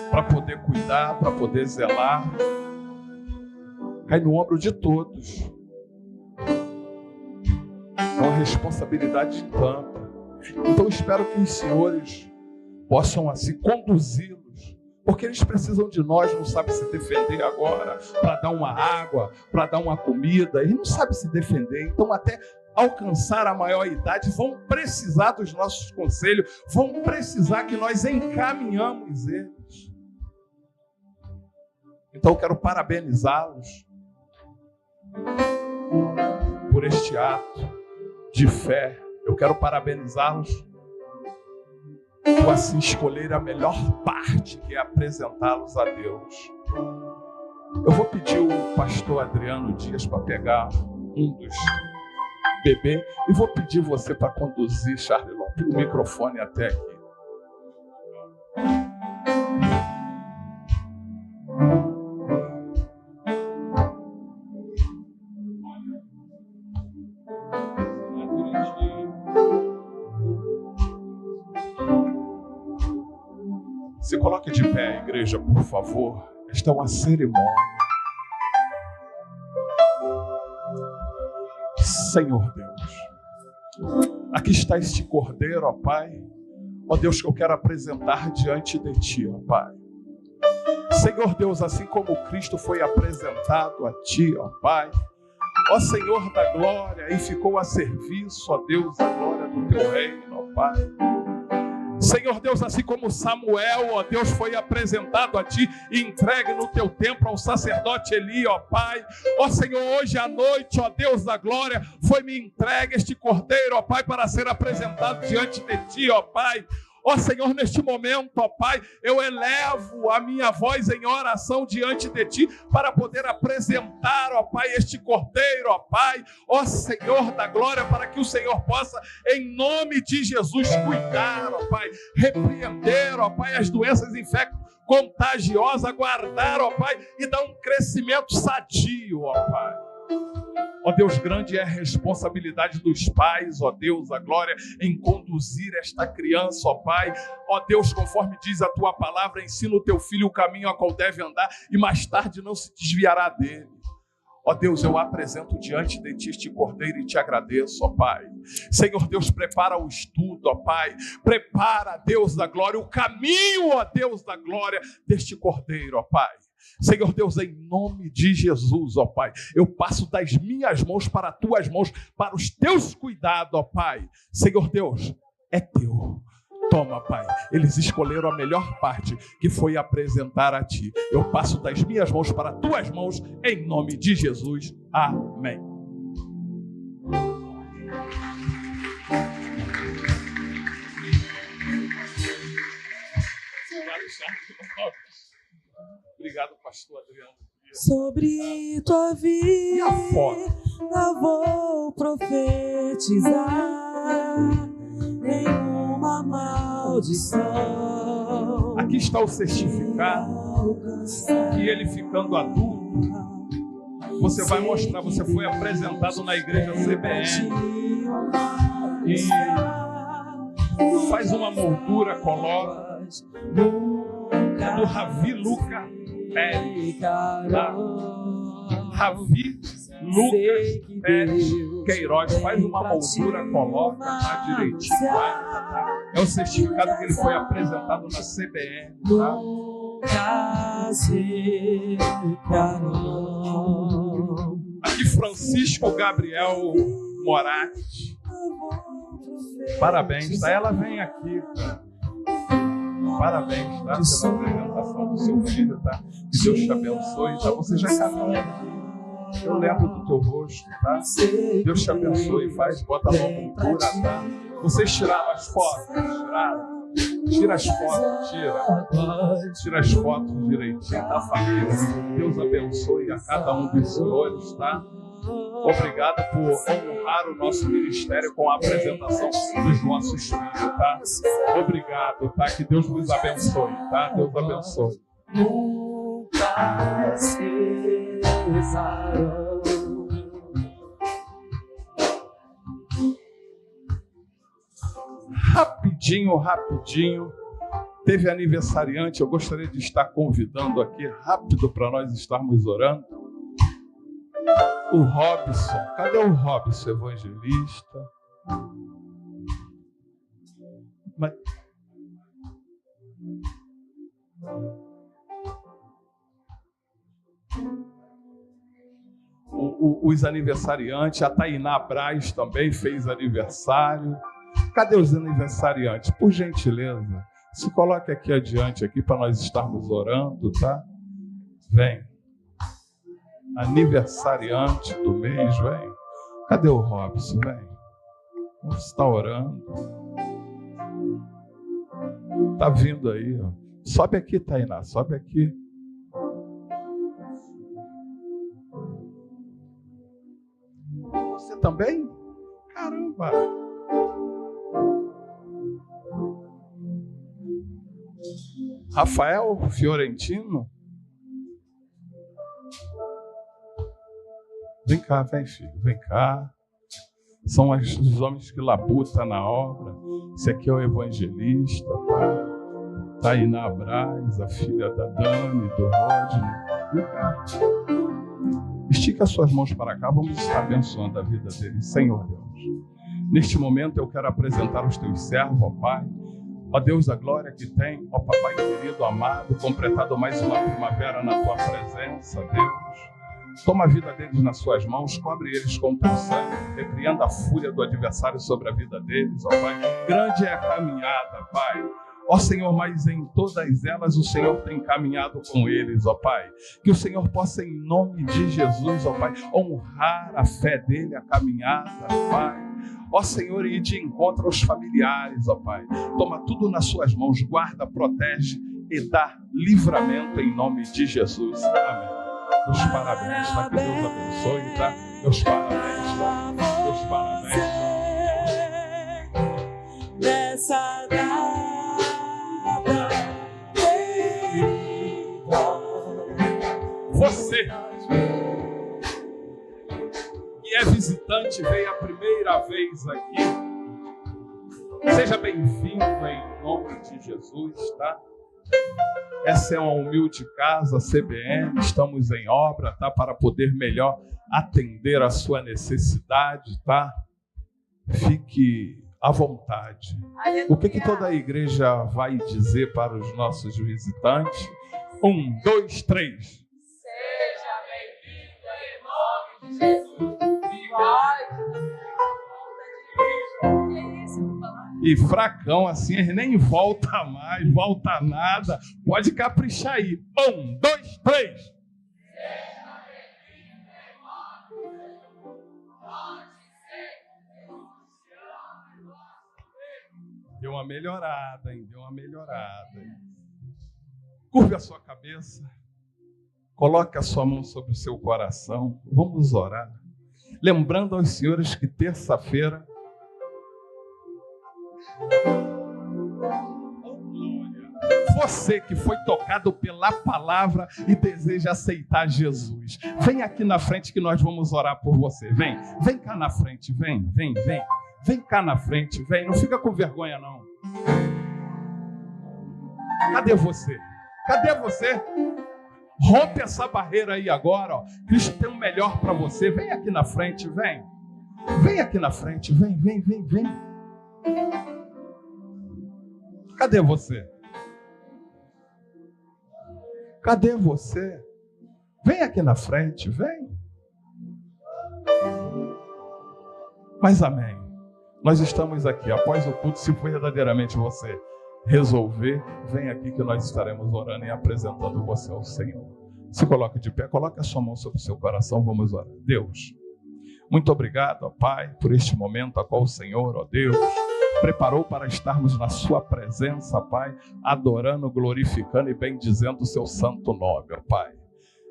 [SPEAKER 1] para poder cuidar, para poder zelar. Cai no ombro de todos. É uma responsabilidade tanta. Então eu espero que os senhores possam assim conduzi-los, porque eles precisam de nós, não sabem se defender agora, para dar uma água, para dar uma comida, eles não sabem se defender, então até alcançar a maior idade vão precisar dos nossos conselhos, vão precisar que nós encaminhamos eles. Então eu quero parabenizá-los por este ato de fé. Eu quero parabenizá-los por assim escolher a melhor parte, que é apresentá-los a Deus. Eu vou pedir o pastor Adriano Dias para pegar um dos bebês e vou pedir você para conduzir, Charles Lopes, o microfone até aqui. Se coloque de pé, igreja, por favor. Esta é uma cerimônia. Senhor Deus, aqui está este cordeiro, ó Pai, Ó Deus, que eu quero apresentar diante de Ti, ó Pai. Senhor Deus, assim como Cristo foi apresentado a Ti, ó Pai, ó Senhor da glória, e ficou a serviço, ó Deus, a glória do Teu reino, ó Pai. Senhor Deus, assim como Samuel, ó Deus, foi apresentado a Ti e entregue no Teu templo ao sacerdote Eli, ó Pai. Ó Senhor, hoje à noite, ó Deus da glória, foi-me entregue este cordeiro, ó Pai, para ser apresentado diante de Ti, ó Pai. Ó Senhor, neste momento, ó Pai, eu elevo a minha voz em oração diante de Ti para poder apresentar, ó Pai, este cordeiro, ó Pai, ó Senhor da glória, para que o Senhor possa, em nome de Jesus, cuidar, ó Pai, repreender, ó Pai, as doenças infecto-contagiosas, guardar, ó Pai, e dar um crescimento sadio, ó Pai. Ó Deus, grande é a responsabilidade dos pais, ó Deus, a glória, em conduzir esta criança, ó Pai. Ó Deus, conforme diz a Tua palavra, ensina o Teu filho o caminho a qual deve andar e mais tarde não se desviará dele. Ó Deus, eu apresento diante de Ti este cordeiro e Te agradeço, ó Pai. Senhor Deus, prepara o estudo, ó Pai. Prepara, Deus da glória, o caminho, ó Deus da glória, deste cordeiro, ó Pai. Senhor Deus, em nome de Jesus, ó Pai, eu passo das minhas mãos para as Tuas mãos, para os Teus cuidados, ó Pai. Senhor Deus, é Teu. Toma, Pai. Eles escolheram a melhor parte, que foi apresentar a Ti. Eu passo das minhas mãos para as Tuas mãos, em nome de Jesus. Amém. Obrigado, pastor Adriano.
[SPEAKER 4] Sobre tua vida eu vou profetizar nenhuma maldição.
[SPEAKER 1] Aqui está o certificado que ele, ficando adulto, você vai mostrar, você foi apresentado na igreja CBN e faz uma moldura, coloca do Ravi Lucas Pérez, tá? Ravi Lucas Pérez Queiroz, faz uma moldura, coloca lá direitinho, tá? É o certificado que ele foi apresentado na CBN, tá? Aqui Francisco Gabriel Moraes, parabéns, tá? Ela vem aqui, tá? Parabéns, tá? Pela apresentação do seu filho, tá? Que Deus te abençoe, tá? Você já caminha aqui. Eu lembro do teu rosto, tá? Deus te abençoe, bota a mão no cura, tá? Vocês tiraram as fotos, tiraram? Tira as fotos, tira as fotos direitinho da família. Deus abençoe a cada um dos senhores, tá? Obrigado por honrar o nosso ministério com a apresentação dos nossos filhos, tá? Obrigado, tá? Que Deus vos abençoe, tá? Deus abençoe.
[SPEAKER 4] Nunca cessarão.
[SPEAKER 1] Rapidinho. Teve aniversariante, eu gostaria de estar convidando aqui rápido para nós estarmos orando. O Robson. Cadê o Robson, evangelista? Mas... os aniversariantes, a Tainá Braz também fez aniversário. Cadê os aniversariantes? Por gentileza, se coloque aqui adiante aqui para nós estarmos orando, tá? Vem. Aniversariante do mês, vem. Cadê o Robson? Vem. Vamos estar orando. Tá vindo aí, ó. Sobe aqui, Tainá, sobe aqui. Você também? Caramba! Rafael Fiorentino? Vem cá, vem filho, vem cá. São os homens que labutam na obra. Esse aqui é o evangelista, tá? Tainá Braz, a filha da Dani, do Rodney. Vem cá. Estica as suas mãos para cá, vamos estar abençoando a vida deles. Senhor Deus, neste momento eu quero apresentar os teus servos, ó Pai, Ó Deus da glória, que tem, ó Papai querido, amado, completado mais uma primavera na tua presença, Deus. Toma a vida deles nas suas mãos, cobre eles com teu sangue, repreenda a fúria do adversário sobre a vida deles, ó Pai. Grande é a caminhada, Pai. Ó Senhor, mas em todas elas o Senhor tem caminhado com eles, ó Pai. Que o Senhor possa, em nome de Jesus, ó Pai, honrar a fé dele, a caminhada, Pai. Ó Senhor, e de encontro aos familiares, ó Pai. Toma tudo nas suas mãos, guarda, protege e dá livramento em nome de Jesus. Amém. Meus parabéns, tá? Que Deus abençoe, tá? Meus parabéns, tá? Meus parabéns.
[SPEAKER 4] Nessa
[SPEAKER 1] Você que é visitante, veio a primeira vez aqui, seja bem-vindo em nome de Jesus, tá? Essa é uma humilde casa CBN, estamos em obra, tá? Para poder melhor atender a sua necessidade, tá? Fique à vontade. O que toda a igreja vai dizer para os nossos visitantes? 1, 2, 3.
[SPEAKER 5] Seja bem-vindo em nome de Jesus.
[SPEAKER 1] E fracão assim, ele nem volta mais, volta nada. Pode caprichar aí. 1, 2, 3. Deu uma melhorada, hein? Deu uma melhorada. Curve a sua cabeça. Coloque a sua mão sobre o seu coração. Vamos orar. Lembrando aos senhores que terça-feira você que foi tocado pela palavra e deseja aceitar Jesus, vem aqui na frente que nós vamos orar por você. Vem cá na frente, vem cá na frente, vem, não fica com vergonha não. Cadê você? Rompe essa barreira aí agora, ó. Cristo tem o melhor para você. Vem aqui na frente, vem aqui na frente, vem. Cadê você? Vem aqui na frente, vem. Mas amém. Nós estamos aqui. Após o culto, se for verdadeiramente você resolver, vem aqui que nós estaremos orando e apresentando você ao Senhor. Se coloque de pé, coloque a sua mão sobre o seu coração, vamos orar. Deus, muito obrigado, ó Pai, por este momento a qual o Senhor, ó Deus, preparou para estarmos na sua presença, Pai, adorando, glorificando e bendizendo o seu santo nome, ó Pai.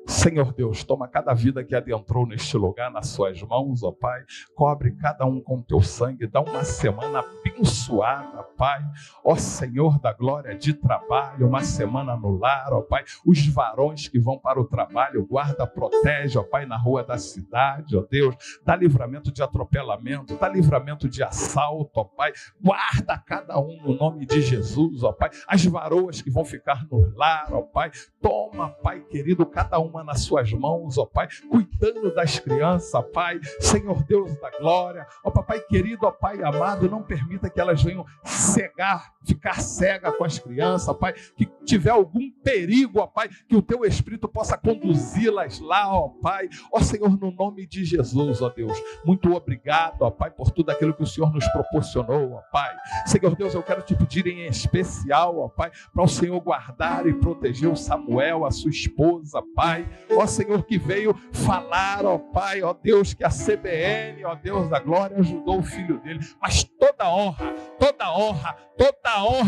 [SPEAKER 1] Senhor Deus, toma cada vida que adentrou neste lugar nas suas mãos, ó Pai. Cobre cada um com teu sangue. Dá uma semana abençoada, Pai. Ó Senhor da glória, de trabalho, uma semana no lar, ó Pai. Os varões que vão para o trabalho, guarda, protege, ó Pai, na rua da cidade, ó Deus. Dá livramento de atropelamento, dá livramento de assalto, ó Pai. Guarda cada um no nome de Jesus, ó Pai. As varoas que vão ficar no lar, ó Pai. Toma, Pai querido, cada uma nas suas mãos, ó Pai, cuidando das crianças, Pai, Senhor Deus da glória, ó Papai querido, ó Pai amado, não permita que elas venham ficar cega com as crianças, Pai, que tiver algum perigo, ó Pai, que o teu Espírito possa conduzi-las lá, ó Pai, ó Senhor, no nome de Jesus, ó Deus, muito obrigado, ó Pai, por tudo aquilo que o Senhor nos proporcionou, ó Pai, Senhor Deus, eu quero te pedir em especial, ó Pai, para o Senhor guardar e proteger o Samuel, a sua esposa, Pai, ó Senhor, que veio falar, ó Pai, ó Deus, que a CBN, ó Deus da glória, ajudou o filho dele, mas toda honra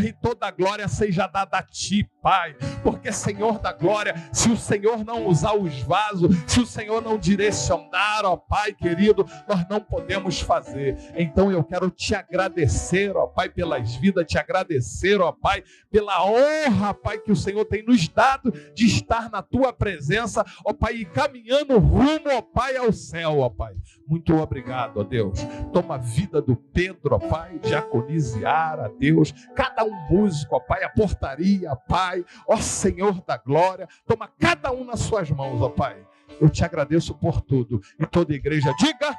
[SPEAKER 1] e toda glória seja dada a Ti, Pai, porque Senhor da glória, se o Senhor não usar os vasos, se o Senhor não direcionar, ó Pai querido, nós não podemos fazer. Então eu quero te agradecer, ó Pai, pelas vidas, te agradecer, ó Pai, pela honra, Pai, que o Senhor tem nos dado de estar na Tua presença, ó Pai, e caminhando rumo, ó Pai, ao céu, ó Pai. Muito obrigado, ó Deus. Toma a vida do Pedro, ó Pai, Diaconisiara, Deus, cada um músico, ó Pai, a portaria, Pai, ó Senhor da glória, toma cada um nas suas mãos, ó Pai. Eu te agradeço por tudo. E toda a igreja diga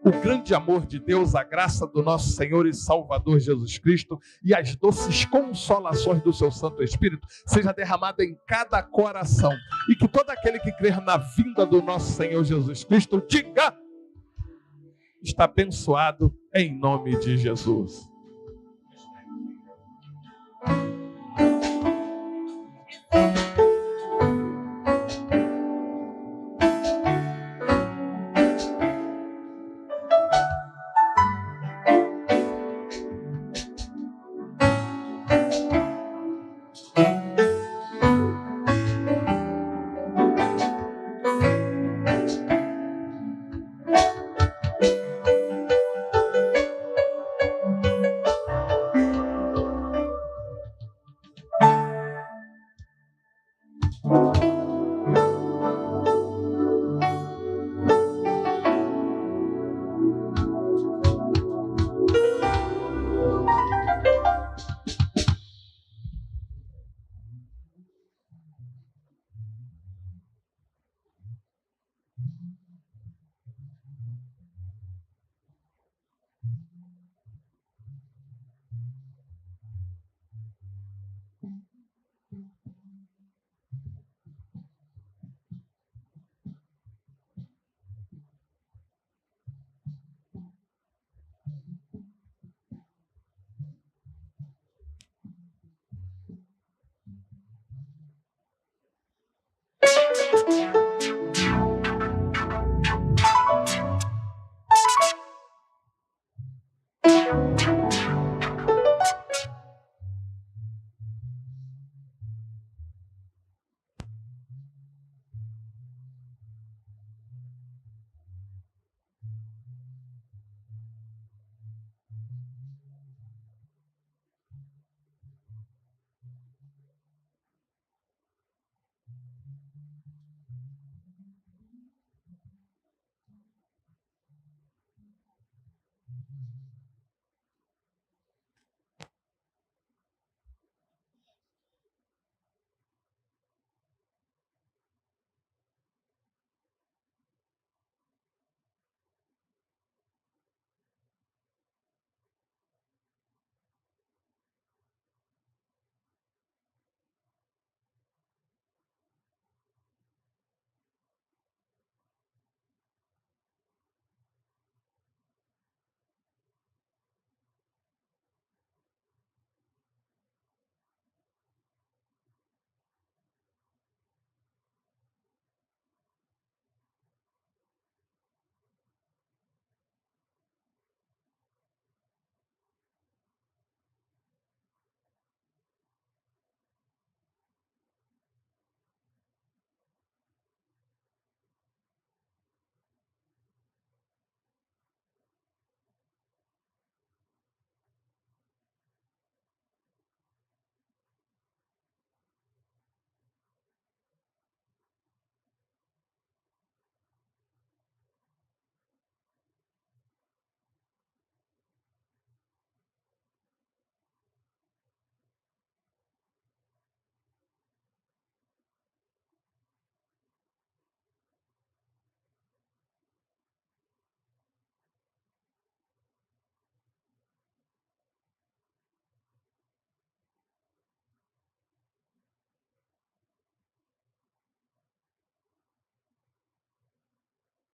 [SPEAKER 1] o grande amor de Deus, a graça do nosso Senhor e Salvador Jesus Cristo e as doces consolações do seu Santo Espírito seja derramada em cada coração. E que todo aquele que crer na vinda do nosso Senhor Jesus Cristo diga: está abençoado em nome de Jesus.